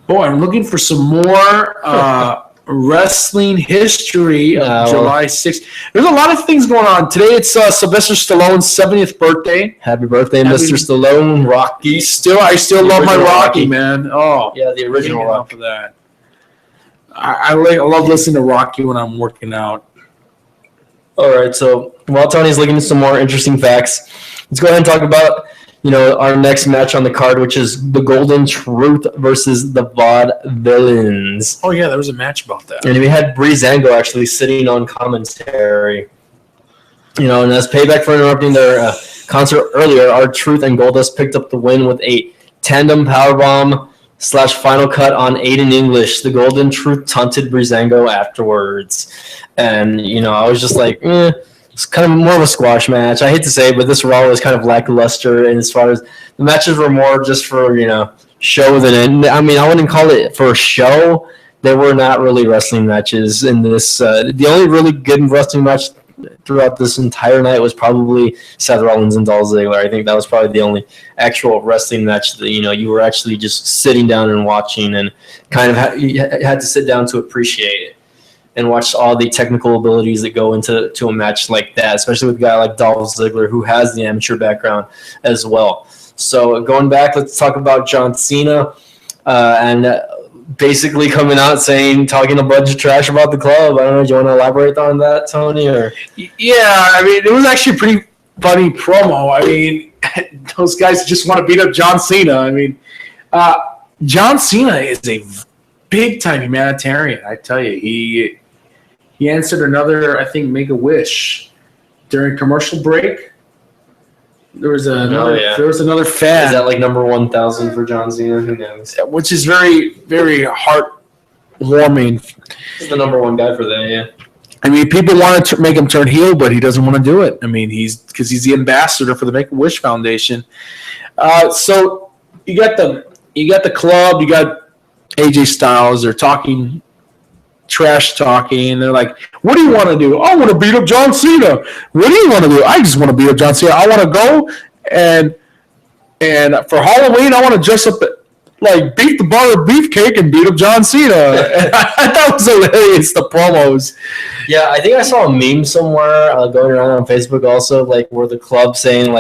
Boy, I'm looking for some more wrestling history of July 6th. There's a lot of things going on. Today it's Sylvester Stallone's 70th birthday. Happy birthday, Mr. Stallone. Rocky. I still love my Rocky, man. Oh, yeah, the original Rocky. For that. I love listening to Rocky when I'm working out. All right, so while Tony's looking at some more interesting facts, let's go ahead and talk about our next match on the card, which is the Golden Truth versus the Vaudevillains. Oh yeah, there was a match about that. And we had Breezango actually sitting on commentary. And as payback for interrupting their concert earlier, R-Truth and Goldust picked up the win with a tandem powerbomb / final cut on Aiden English. The Golden Truth taunted Breezango afterwards. And, I was just like, it's kind of more of a squash match. I hate to say it, but this Raw was kind of lackluster. And as far as the matches were more just for, show than I wouldn't call it for a show. They were not really wrestling matches in this. The only really good wrestling match throughout this entire night was probably Seth Rollins and Dolph Ziggler. I think that was probably the only actual wrestling match that you were actually just sitting down and watching, and kind of you had to sit down to appreciate it and watch all the technical abilities that go into a match like that, especially with a guy like Dolph Ziggler who has the amateur background as well. So going back, let's talk about John Cena and basically coming out talking a bunch of trash about the club. I don't know. Do you want to elaborate on that, Tony? Or yeah, it was actually a pretty funny promo. Those guys just want to beat up John Cena. John Cena is a big time humanitarian. I tell you, he answered another, I think, Make-A-Wish during commercial break. There was another fan. Is that like number 1,000 for John Cena? Who knows? Which is very, very heartwarming. He's the number one guy for that, yeah. People wanted to make him turn heel, but he doesn't want to do it. Because he's the ambassador for the Make-A-Wish Foundation. So you got the club, you got AJ Styles. They're talking. Trash talking. They're like, what do you want to do? I want to beat up John Cena. What do you want to do? I just want to beat up John Cena. I want to go and for Halloween, I want to dress up like beat the bar of beefcake and beat up John Cena. And I thought it was hilarious, the promos. Yeah, I think I saw a meme somewhere going around on Facebook also, where the club saying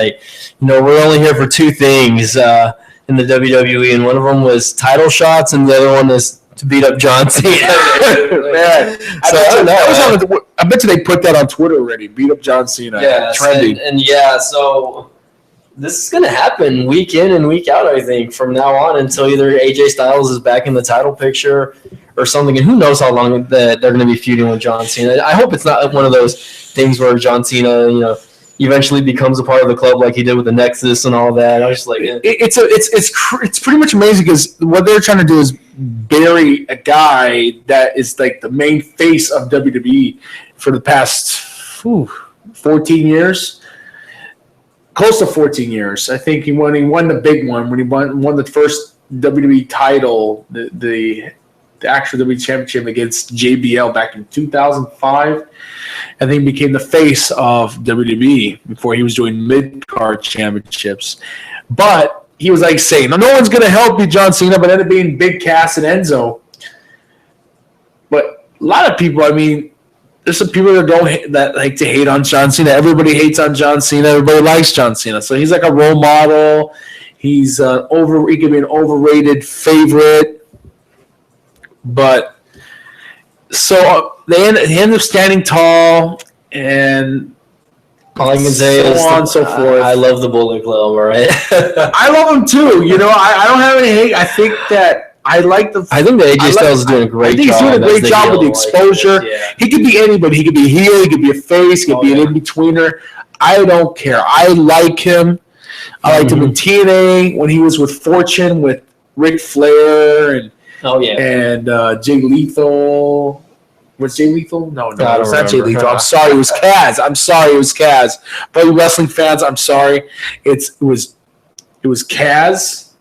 we're only here for two things in the WWE, and one of them was title shots, and the other one is to beat up John Cena. Man. I bet you they put that on Twitter already. Beat up John Cena. Yeah, trending. So this is going to happen week in and week out, I think, from now on until either AJ Styles is back in the title picture or something. And who knows how long they're going to be feuding with John Cena. I hope it's not one of those things where John Cena, eventually becomes a part of the club like he did with the Nexus and all that. I was just like, yeah. It's pretty much amazing because what they're trying to do is bury a guy that is like the main face of WWE for the past 14 years, close to 14 years. I think he won the big one when he won the first WWE title, the actual WWE Championship against JBL back in 2005. And then he became the face of WWE before he was doing mid-card championships. But he was saying, no one's going to help you, John Cena, but ended up being Big Cass and Enzo. But a lot of people, there's some people that like to hate on John Cena. Everybody hates on John Cena. Everybody likes John Cena. So he's like a role model. He's he can be an overrated favorite. But so they end up standing tall, and all I can say is so on and so forth. I love the Bullet Club, all right? I love him too. I don't have any hate. I think that I think that AJ Styles is doing a great job. I think he's doing a great job with the exposure. Yeah. He could be anybody. He could be a heel. He could be a face. He could be an in-betweener. I don't care. I like him. I liked him in TNA when he was with Fortune with Ric Flair and Jay Lethal. Was Jay Lethal? No, it's not Jay Lethal. I'm sorry, it was Kaz. For you wrestling fans, I'm sorry. It was Kaz.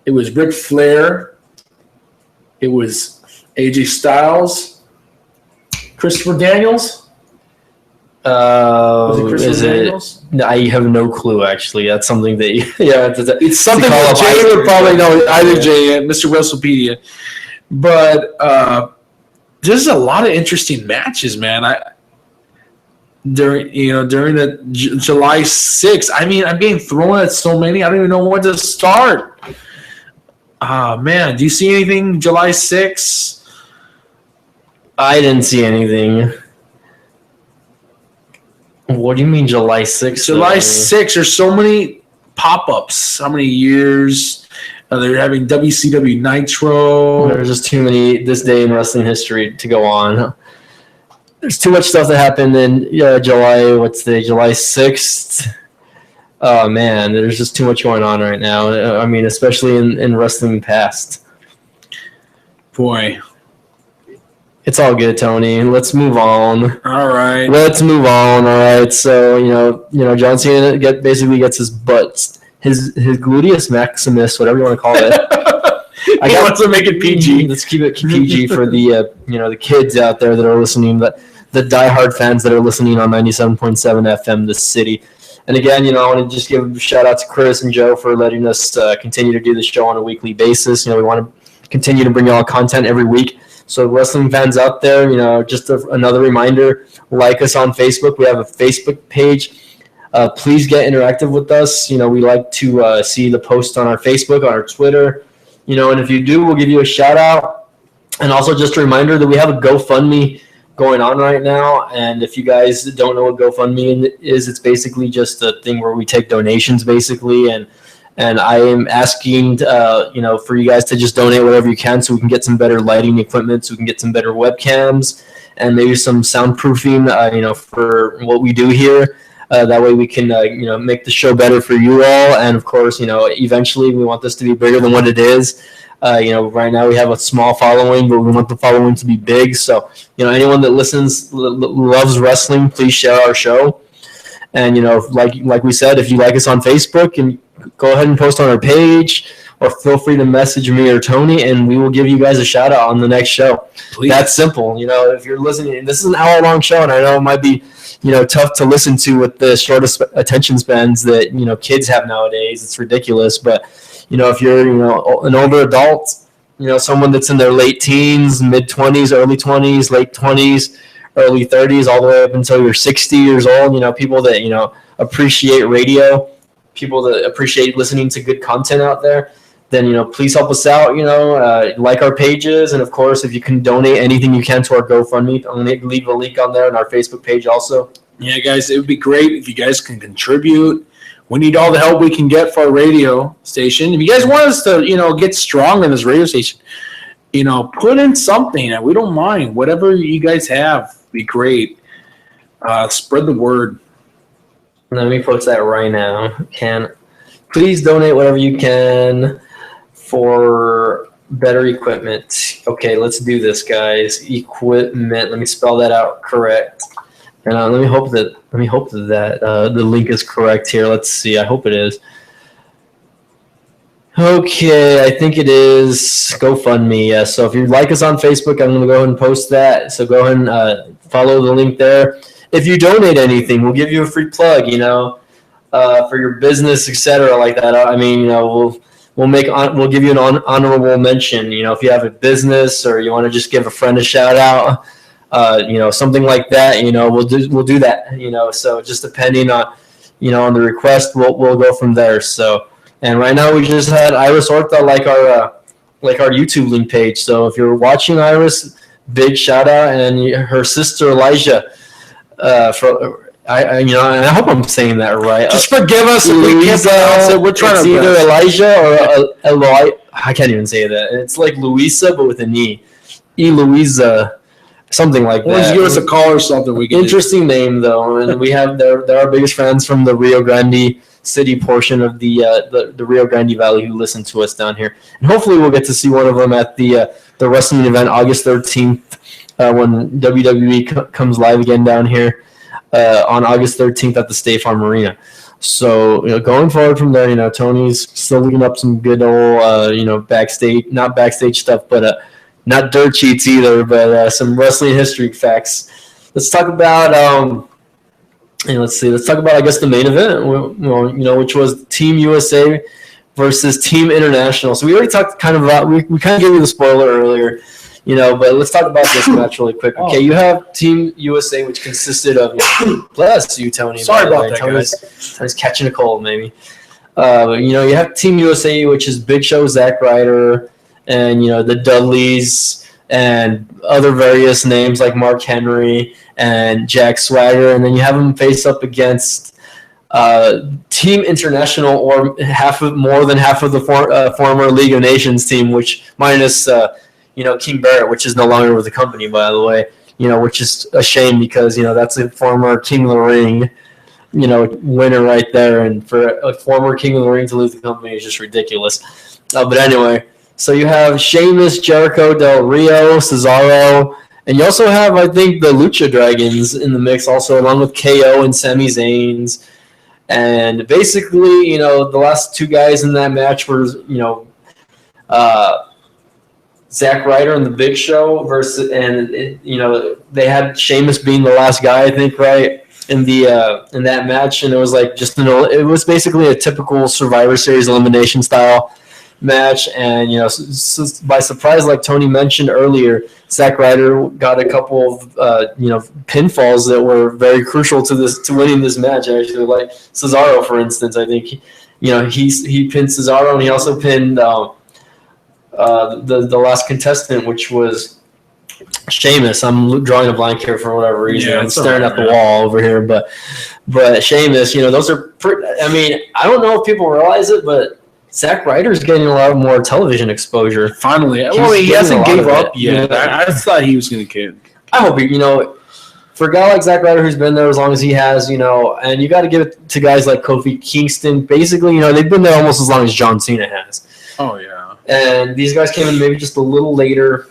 It was Ric Flair. It was AJ Styles. Christopher Daniels. Is it? I have no clue. Actually, that's something that It's something that Jay would probably know. Either Jay and Mr. WrestlePedia, but there's a lot of interesting matches, man. During the July 6th. I mean, I'm being thrown at so many. I don't even know where to start. Man, do you see anything July 6th? I didn't see anything. What do you mean July 6th? July 6th, there's so many pop-ups. How many years? They're having WCW Nitro. There's just too many this day in wrestling history to go on. There's too much stuff that happened in July. What's the July 6th? Oh, man, there's just too much going on right now. I mean, especially in wrestling past. Boy. It's all good, Tony. Let's move on. All right. Let's move on. All right. So, John Cena basically gets his butt, his gluteus maximus, whatever you want to call it. I got to make it PG. Let's keep it PG for the the kids out there that are listening, the diehard fans that are listening on 97.7 FM, the city. And again, I want to just give a shout out to Chris and Joe for letting us continue to do the show on a weekly basis. We want to continue to bring y'all content every week. So wrestling fans out there, just another reminder, like us on Facebook. We have a Facebook page. Please get interactive with us. We like to see the posts on our Facebook, on our Twitter. And if you do, we'll give you a shout out. And also just a reminder that we have a GoFundMe going on right now. And if you guys don't know what GoFundMe is, it's basically just a thing where we take donations basically. And I am asking, for you guys to just donate whatever you can so we can get some better lighting equipment, so we can get some better webcams and maybe some soundproofing, for what we do here. That way we can, make the show better for you all. And, of course, eventually we want this to be bigger than what it is. Right now we have a small following, but we want the following to be big. So, anyone that listens, loves wrestling, please share our show. And, like we said, if you like us on Facebook, and go ahead and post on our page, or feel free to message me or Tony, and we will give you guys a shout out on the next show. Please. That's simple. If you're listening, this is an hour-long show, and I know it might be tough to listen to with the shortest attention spans that kids have nowadays. It's ridiculous. But if you're an older adult, someone that's in their late teens, mid-20s, early 20s, late 20s, early 30s, all the way up until you're 60 years old, people that appreciate radio, people that appreciate listening to good content out there, then please help us out. Like our pages, and of course, if you can donate anything you can to our GoFundMe, I'm going to leave a link on there on our Facebook page also. Yeah, guys, it would be great if you guys can contribute. We need all the help we can get for our radio station. If you guys want us to, get strong in this radio station, put in something, and we don't mind. Whatever you guys have, be great. Spread the word. Let me post that right now. And please donate whatever you can for better equipment. Okay, let's do this, guys. Equipment. Let me spell that out correct. And let me hope that the link is correct here. Let's see. I hope it is. Okay, I think it is GoFundMe. Yeah. So if you like us on Facebook, I'm going to go ahead and post that. So go ahead and follow the link there. If you donate anything, we'll give you a free plug, for your business, etc., like that. I mean, we'll give you an honorable mention. If you have a business or you want to just give a friend a shout out, something like that. We'll do that. So just depending on, on the request, we'll go from there. So, and right now we just had Iris Orta like our YouTube link page. So if you're watching Iris, big shout out, and her sister Elijah. I hope I'm saying that right. Just forgive us if we can't pronounce it. We're trying to either Elijah or Eloy. I can't even say that. It's like Louisa, but with an E. Louisa, something like that. Just give us a call or something. Interesting name though, and we have they're our biggest fans from the Rio Grande City portion of the Rio Grande Valley who listen to us down here, and hopefully we'll get to see one of them at the wrestling event August 13th. When WWE comes live again down here on August 13th at the State Farm Arena. So, going forward from there, Tony's still looking up some good old, not backstage stuff, but not dirt sheets either, but some wrestling history facts. Let's talk about And let's see. Let's talk about, I guess, the main event. Which was Team USA versus Team International. So we already talked kind of about. We kind of gave you the spoiler earlier, but let's talk about this match really quick. Okay, you have Team USA, which consisted of. Bless you, Tony. Sorry about that, guys. Tony's catching a cold, maybe. You have Team USA, which is Big Show, Zack Ryder, and the Dudleys and other various names like Mark Henry and Jack Swagger, and then you have them face up against Team International, or more than half of the former League of Nations team, which minus King Barrett, which is no longer with the company, by the way. Which is a shame because that's a former King of the Ring, winner right there, and for a former King of the Ring to lose the company is just ridiculous. But anyway. So you have Sheamus, Jericho, Del Rio, Cesaro, and you also have, I think, the Lucha Dragons in the mix also, along with KO and Sami Zayn. And basically, the last two guys in that match were, Zack Ryder and the Big Show versus, and they had Sheamus being the last guy, I think, right, in that match, and it was like it was basically a typical Survivor Series elimination style match, and by surprise, like Tony mentioned earlier, Zack Ryder got a couple of pinfalls that were very crucial to winning this match. Actually, like Cesaro, for instance, I think he pinned Cesaro, and he also pinned the last contestant, which was Sheamus. I'm drawing a blank here for whatever reason. I'm staring at the wall over here, but Sheamus, those are. I don't know if people realize it, but Zack Ryder's getting a lot more television exposure. Finally. He hasn't gave up yet. I thought he was going to get. I hope for a guy like Zack Ryder who's been there as long as he has, and you got to give it to guys like Kofi Kingston. Basically, they've been there almost as long as John Cena has. Oh, yeah. And these guys came in maybe just a little later.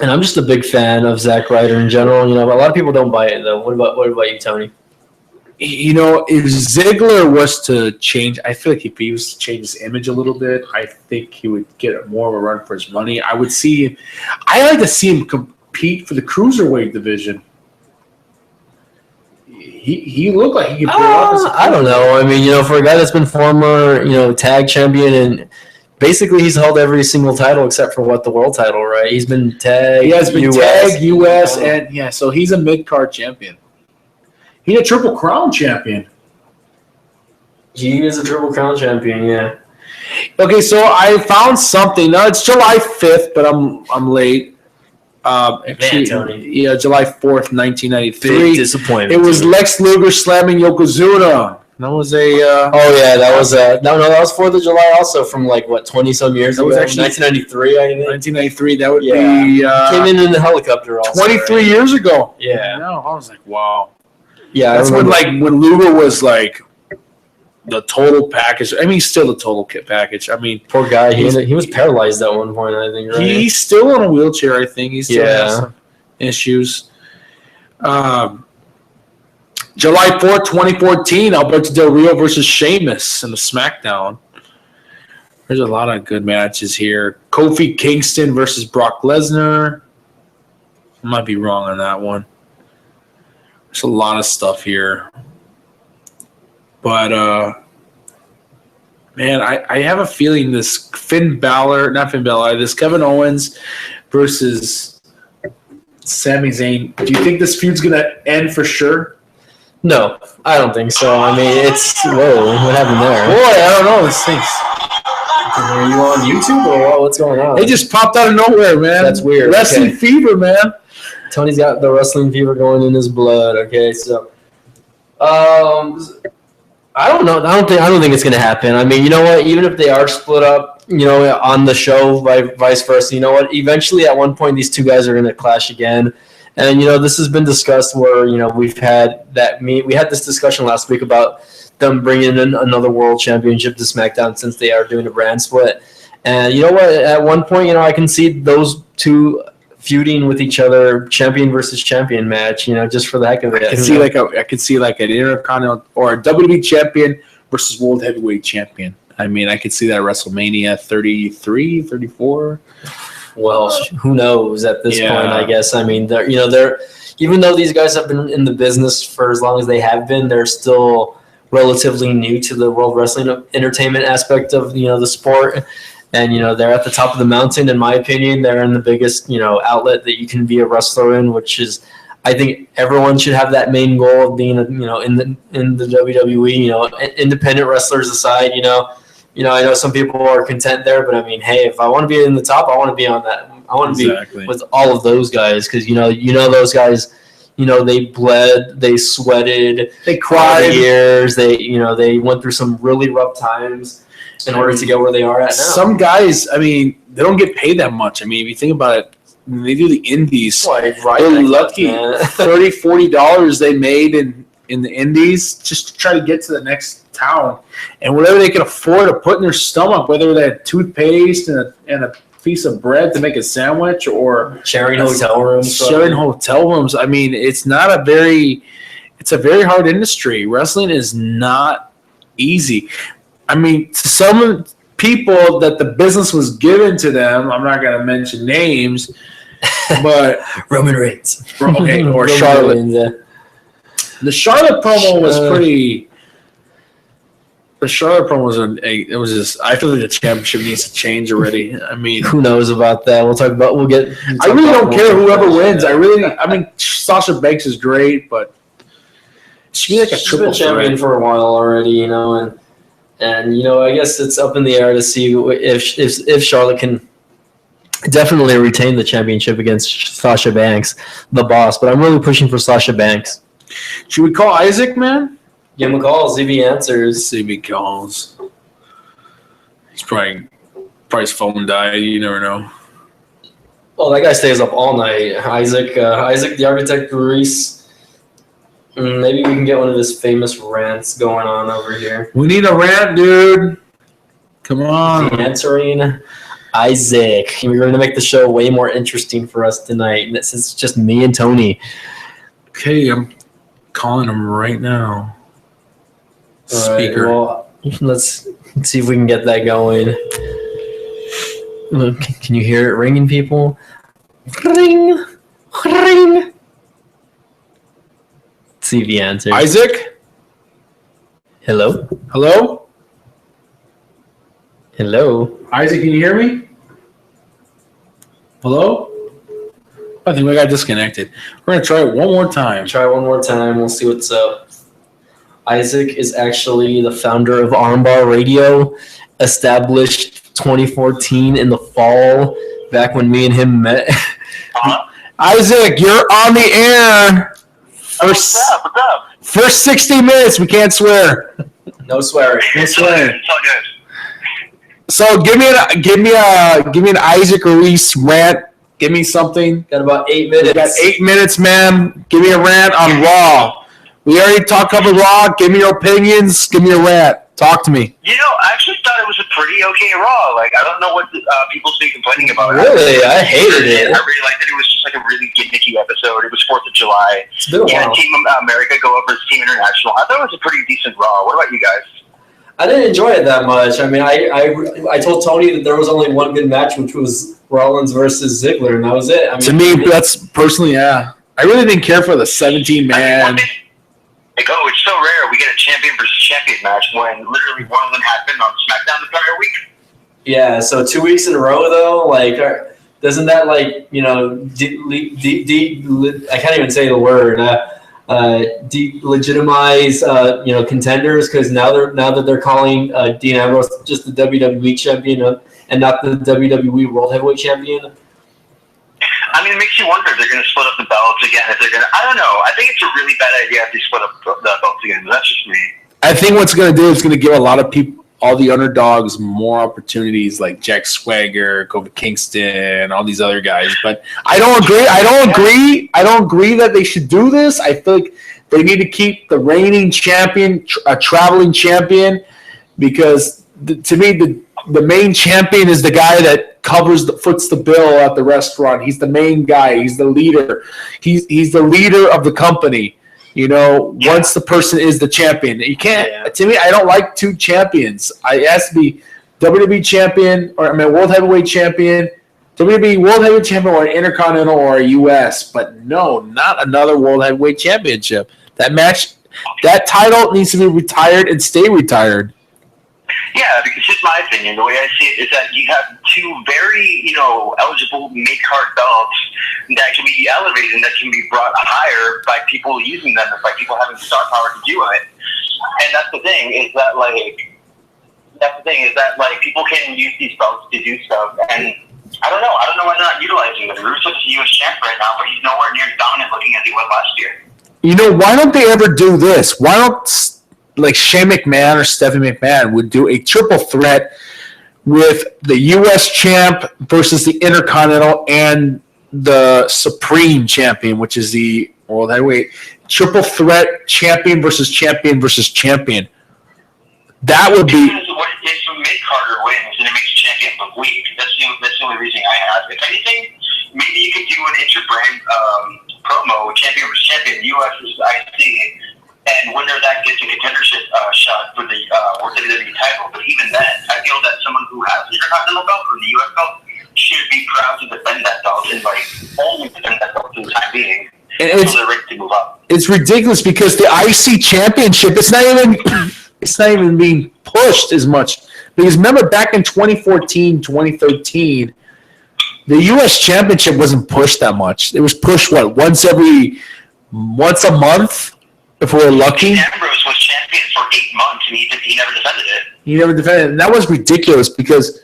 And I'm just a big fan of Zack Ryder in general. A lot of people don't buy it, though. What about you, Tony? If Ziggler was to change, I feel like if he was to change his image a little bit, I think he would get more of a run for his money. I like to see him compete for the cruiserweight division. He looked like he could pull off. I don't know. For a guy that's been former, tag champion, and basically he's held every single title except for the world title, right? He's been tag. He has been US. tag, US, and so he's a mid-card champion. He's a Triple Crown champion. He is a Triple Crown champion, yeah. Okay, so I found something. Now it's July 5th, but I'm late. Man, Tony. Yeah, July 4th, 1993. Big disappointment. It was Lex Luger slamming Yokozuna. That was a. That was that was 4th of July also from 20 some years ago. Was actually 1993, I think. 1993. That would be. Came in the helicopter. Also, 23 years ago. Yeah. I was like, wow. Yeah, that's when Luger was the total package. He's still the total kit package. Poor guy. He was paralyzed at one point, I think. Right? He's still in a wheelchair. I think he still has some issues. July 4th, 2014, Alberto Del Rio versus Sheamus in the SmackDown. There's a lot of good matches here. Kofi Kingston versus Brock Lesnar. I might be wrong on that one. There's a lot of stuff here. But, man, I have a feeling this Kevin Owens versus Sami Zayn. Do you think this feud's going to end for sure? No, I don't think so. It's... Whoa, what happened there? Boy, I don't know. This thing's... Are you on YouTube or what? What's going on? They just popped out of nowhere, man. That's weird. Wrestling fever, man. Tony's got the wrestling fever going in his blood. Okay, so... I don't know. I don't think it's going to happen. You know what? Even if they are split up, on the show, vice versa, you know what? Eventually, at one point, these two guys are going to clash again. And, this has been discussed where, we've had we had this discussion last week about them bringing in another world championship to SmackDown since they are doing a brand split. And you know what? At one point, I can see those two feuding with each other, champion versus champion match, just for the heck of it. I could see an Intercontinental or a WWE champion versus World Heavyweight champion. I could see that at WrestleMania 33, 34. Well, who knows at this point, I guess. They're even though these guys have been in the business for as long as they have been, they're still relatively new to the World Wrestling Entertainment aspect of the sport. And they're at the top of the mountain, in my opinion. They're in the biggest outlet that you can be a wrestler in, which is, I think everyone should have that main goal of being in the WWE. Independent wrestlers aside, I know some people are content there, but I mean, hey, if I want to be in the top, I want to be on that. I want to be with all of those guys because those guys. They bled, they sweated, they cried years. They went through some really rough times in order to get where they are at now. Some guys, I mean, they don't get paid that much. I mean, if you think about it, when they do the indies, they're lucky. $30, $40 they made in the indies just to try to get to the next town. And whatever they can afford to put in their stomach, whether that toothpaste and a piece of bread to make a sandwich or sharing hotel rooms. I mean, it's a very hard industry. Wrestling is not easy. I mean, to some people that the business was given to them, I'm not going to mention names, but Roman Reigns. Okay, or Charlotte. Reigns, yeah. The Charlotte promo was pretty. The Charlotte promo was just. I feel like the championship needs to change already. I mean, who knows about that? I really don't care whoever wins. I mean, Sasha Banks is great, but she's like a triple champion for a while already, and I guess it's up in the air to see if Charlotte can definitely retain the championship against Sasha Banks, the boss. But I'm really pushing for Sasha Banks. Should we call Isaac, man? Give him a call, see if he answers. See if he calls. He's probably his phone died. You never know. Oh, that guy stays up all night. Isaac, the architect Grease. Maybe we can get one of his famous rants going on over here. We need a rant, dude. Come on. Answering Isaac. We're going to make the show way more interesting for us tonight. This is just me and Tony. Okay, I'm calling him right now. Speaker. Well, let's see if we can get that going. Look, can you hear it ringing, people? Ring, ring. Let's see if he answers. Isaac? Hello? Hello? Hello? Isaac, can you hear me? Hello? I think we got disconnected. We're going to try it one more time. Try one more time. We'll see what's up. Isaac is actually the founder of Armbar Radio, established 2014 in the fall, back when me and him met. Isaac, you're on the air. What's up? First 60 minutes, we can't swear. No swearing. No swearing. It's all good. So give me an Isaac Reese rant. Give me something. Got about 8 minutes. We got 8 minutes, man. Give me a rant on Raw. We already talked about Raw. Give me your opinions. Give me a rant. Talk to me. I actually thought it was a pretty okay Raw. Like, I don't know what people say complaining about. Really? I hated it. I really liked it. It was just like a really gimmicky episode. It was 4th of July. It's been a while. Team America go up versus Team International. I thought it was a pretty decent Raw. What about you guys? I didn't enjoy it that much. I mean, I told Tony that there was only one good match, which was Rollins versus Ziggler, and that was it. I mean, To me, that's personally, yeah. I really didn't care for the 17-man. It's so rare we get a champion versus champion match when literally one of them happened on SmackDown the prior week. Yeah, so 2 weeks in a row, though, like, doesn't that, like, I can't even say the word, delegitimize, contenders, because now that they're calling Dean Ambrose just the WWE champion and not the WWE World Heavyweight Champion. I mean, it makes you wonder if they're going to split up the belts again. If they're going to, I don't know. I think it's a really bad idea if they split up the belts again. That's just me. I think what's going to do is going to give a lot of people, all the underdogs, more opportunities, like Jack Swagger, Kofi Kingston, all these other guys. But I don't agree. I don't agree that they should do this. I feel like they need to keep the reigning champion, a traveling champion, because to me the main champion is the guy that foots the bill at the restaurant. He's the main guy. He's the leader. He's the leader of the company. Once the person is the champion, you can't. Yeah. To me, I don't like two champions. It has to be WWE champion, World Heavyweight champion, WWE World Heavyweight Champion or an Intercontinental or a US, but no, not another World Heavyweight Championship. That title needs to be retired and stay retired. Yeah, because here's my opinion. The way I see it is that you have two very, eligible mid-card belts that can be elevated and that can be brought higher by people using them and by people having star power to do it. And that's the thing is that people can use these belts to do stuff. And I don't know why they're not utilizing them. Rusev's a U.S. champ right now, but he's nowhere near dominant looking as he was last year. Why don't they ever do this? Why don't Shane McMahon or Stephanie McMahon would do a triple threat with the U.S. champ versus the Intercontinental and the Supreme Champion, which is the World Heavyweight triple threat champion versus champion versus champion. That would be. If mid-carder wins and it makes the champion look weak, that's the only reason I have. If anything, maybe you could do an inter-brand promo, champion versus champion, U.S. versus IC, and winner that gets a contendership shot for the World WWE title. But even then, I feel that someone who has the Intercontinental belt or the U.S. belt should be proud to defend that belt and only defend that belt for the time being. Until they're ready to move up. It's ridiculous because the IC championship, it's not even being pushed as much. Because remember back in 2014, 2013, the U.S. championship wasn't pushed that much. It was pushed, once a month, if we were lucky? Ambrose was champion for 8 months, and he never defended it. He never defended it. And that was ridiculous because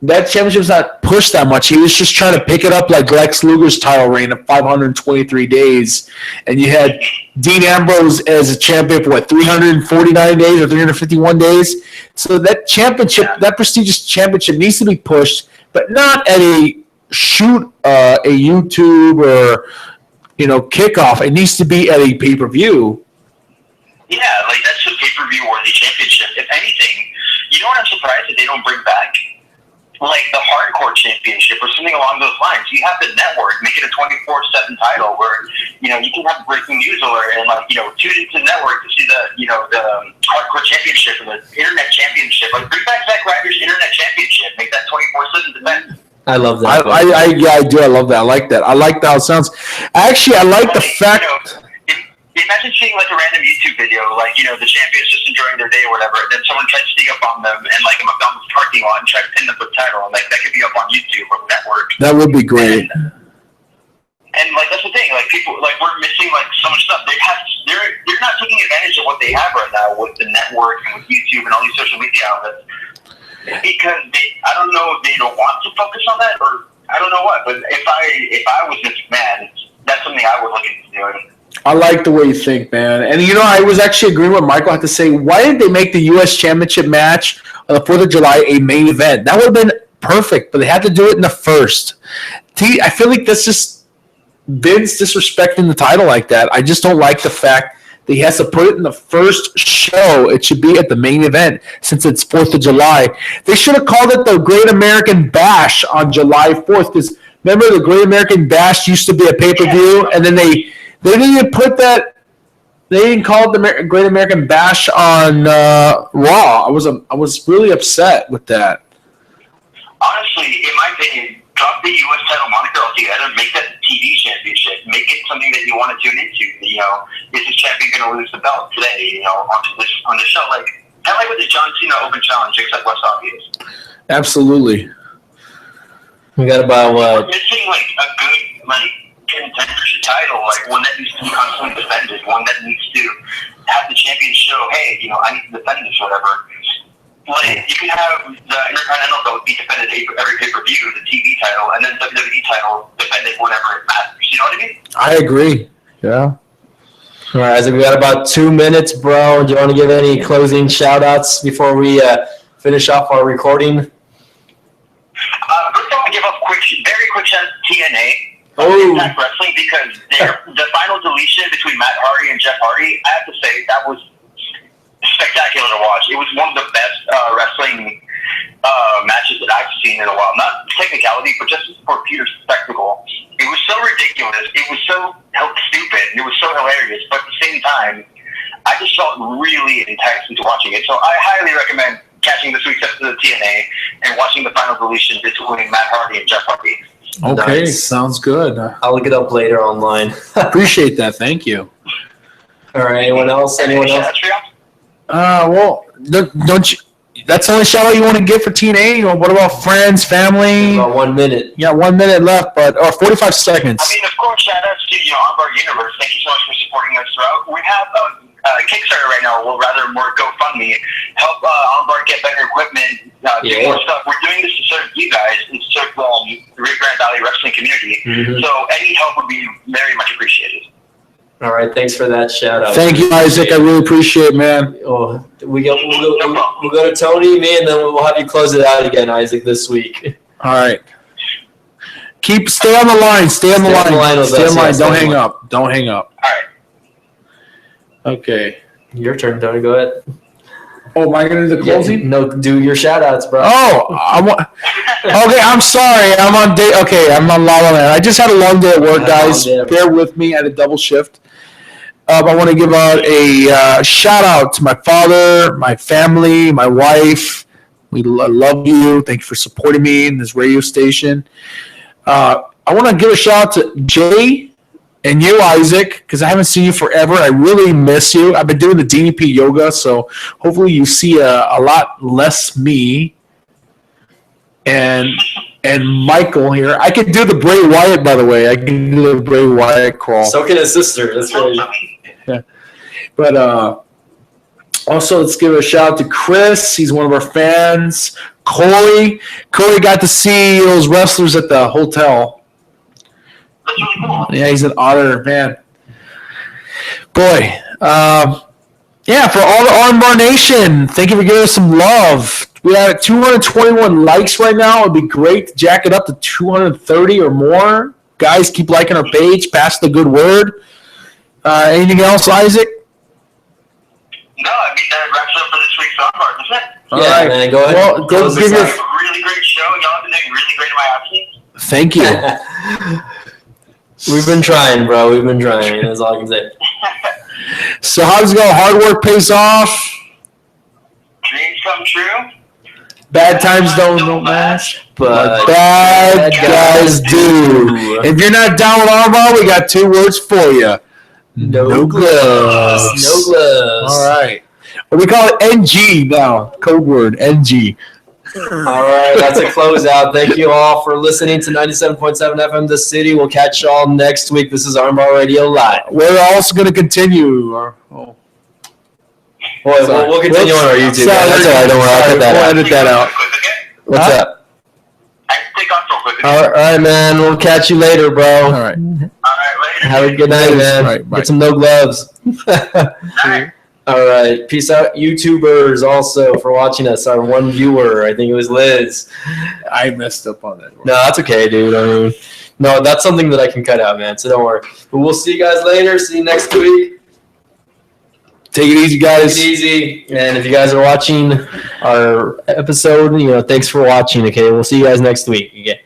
that championship was not pushed that much. He was just trying to pick it up like Lex Luger's title reign of 523 days. And you had Dean Ambrose as a champion for, 349 days or 351 days? So that championship, that prestigious championship needs to be pushed, but not at a YouTube or, kickoff. It needs to be at a pay-per-view. Yeah, that's a pay-per-view worthy championship. If anything, what I'm surprised that they don't bring back? The Hardcore Championship or something along those lines. You have the network, make it a 24/7 title where, you can have breaking news alert and, tune into the network to see the Hardcore Championship or the Internet Championship. Bring back Zack Ryder's Internet Championship. Make that 24/7 defense. I love that. I do. I love that. I like that. I like how it sounds. Actually, I like the fact. Imagine seeing a random YouTube video, the champions just enjoying their day or whatever, and then someone tries to sneak up on them in a McDonald's parking lot and try to pin them for the title, and that could be up on YouTube or the network. That would be great. And that's the thing, people, we're missing so much stuff. They're not taking advantage of what they have right now with the network and with YouTube and all these social media outlets because I don't know if they don't want to focus on that or I don't know what. But if I was Vince McMahon, that's something I would look into doing. I like the way you think, man. And, I was actually agreeing with Michael. I had to say, why did they make the U.S. Championship match on the 4th of July a main event? That would have been perfect, but they had to do it in the first. I feel like that's just Vince disrespecting the title like that. I just don't like the fact that he has to put it in the first show. It should be at the main event since it's 4th of July. They should have called it the Great American Bash on July 4th because remember the Great American Bash used to be a pay-per-view, and then they didn't even put that. They didn't call it the Great American Bash on Raw. I was really upset with that. Honestly, in my opinion, drop the U.S. title moniker altogether. Make that the TV championship. Make it something that you want to tune into. Is this champion going to lose the belt today? On the show, kind of with the John Cena Open Challenge, except less obvious. Absolutely. We got about We're missing a good contendership title, one that needs to be constantly defended, one that needs to have the champion show, hey, I need to defend this, whatever. You can have the Intercontinental belt be defended every pay-per-view, the TV title, and then WWE title defended whenever it matters. You know what I mean? I agree. Yeah. All right, Isaac, we got about 2 minutes, bro. Do you want to give any closing shout-outs before we finish off our recording? First, I want to give a very quick shout out to TNA. Impact Wrestling because the final deletion between Matt Hardy and Jeff Hardy, I have to say that was spectacular to watch. It was one of the best wrestling matches that I've seen in a while. Not technicality, but just for pure spectacle. It was so ridiculous. It was so stupid. It was so hilarious. But at the same time, I just felt really enticed into watching it. So I highly recommend catching this week's episode of TNA and watching the final deletion between Matt Hardy and Jeff Hardy. Okay, Nice. sounds good. I'll look it up later online. Appreciate that. Thank you. All right. Anyone else? Anyone else? Shout-outs for you? Well, don't you? That's the only shout out you want to give for TNA? Or what about friends, family? About 1 minute. Yeah, 1 minute left, or 45 seconds. I mean, of course, shout-outs to Armbar Universe. Thank you so much for supporting us throughout. We have Kickstarter right now, or rather more GoFundMe. Help Armbar get better equipment, do more stuff. We're doing this to serve you guys and to serve the Rio Grande Valley wrestling community. Mhm. So any help would be very much appreciated. All right. Thanks for that shout out. Thank you, Isaac. I really appreciate it, man. Oh, we'll go to Tony, me, and then we'll have you close it out again, Isaac, this week. All right. Stay on the line. Stay on the line. with Stay on us, the line. yeah, Don't stay hang on. up. Don't hang up. All right. Okay. Your turn, Tony. Go ahead. Oh, am I going to do the closing? No, do your shout outs, bro. Oh, okay. I'm sorry. I'm on day. Okay, I'm on La La Land. I just had a long day at work, guys. Yeah. Bear with me. I had a double shift. I want to give out a shout out to my father, my family, my wife. We love you. Thank you for supporting me in this radio station. I want to give a shout out to Jay and you, Isaac, because I haven't seen you forever. I really miss you. I've been doing the DDP yoga, so hopefully you see a lot less me. And Michael here. I can do the Bray Wyatt, by the way. I can do the Bray Wyatt crawl. So can his sister. That's really. But also, let's give a shout out to Chris. He's one of our fans. Corey got to see those wrestlers at the hotel. That's really cool. Yeah, he's an honor, man. Boy, yeah, for all the Armbar Nation, thank you for giving us some love. We have 221 likes right now. It'd be great to jack it up to 230 or more. Guys, keep liking our page. Pass the good word. Anything else, Isaac? No, I mean, that wraps up for this week's Armbar, doesn't it? All Yeah, right. man. Go ahead. Well, go Close give this your. It's a really great show. Y'all have been doing really great in my absence. Thank you. We've been trying, bro. We've been trying. That's all I can say. So how's it go? Hard work pays off. Dreams come true. Bad times don't last. But Bad guys do. If you're not down with Armbar, we got 2 words for you. No gloves. No gloves. All right. Well, we call it NG now. Code word NG. All right, that's a closeout. Thank you all for listening to 97.7 FM The City. We'll catch y'all next week. This is Armbar Radio Live. We're also going to continue. Boy, we'll continue on our YouTube. Sorry. That's all right. Don't worry. I'll cut that We'll out. edit that out. What's Huh? up? I can take off real quick. All right, man. We'll catch you later, bro. All right. All right, later. Have a good night, man. All right, bye. Get some no gloves. All right. All right. Peace out, YouTubers, also, for watching us. Our one viewer, I think it was Liz. I messed up on that. No, that's okay, dude. I mean, no, that's something that I can cut out, man. So don't worry. But we'll see you guys later. See you next week. Take it easy, guys. Take it easy. And if you guys are watching our episode, thanks for watching. Okay, we'll see you guys next week. Okay.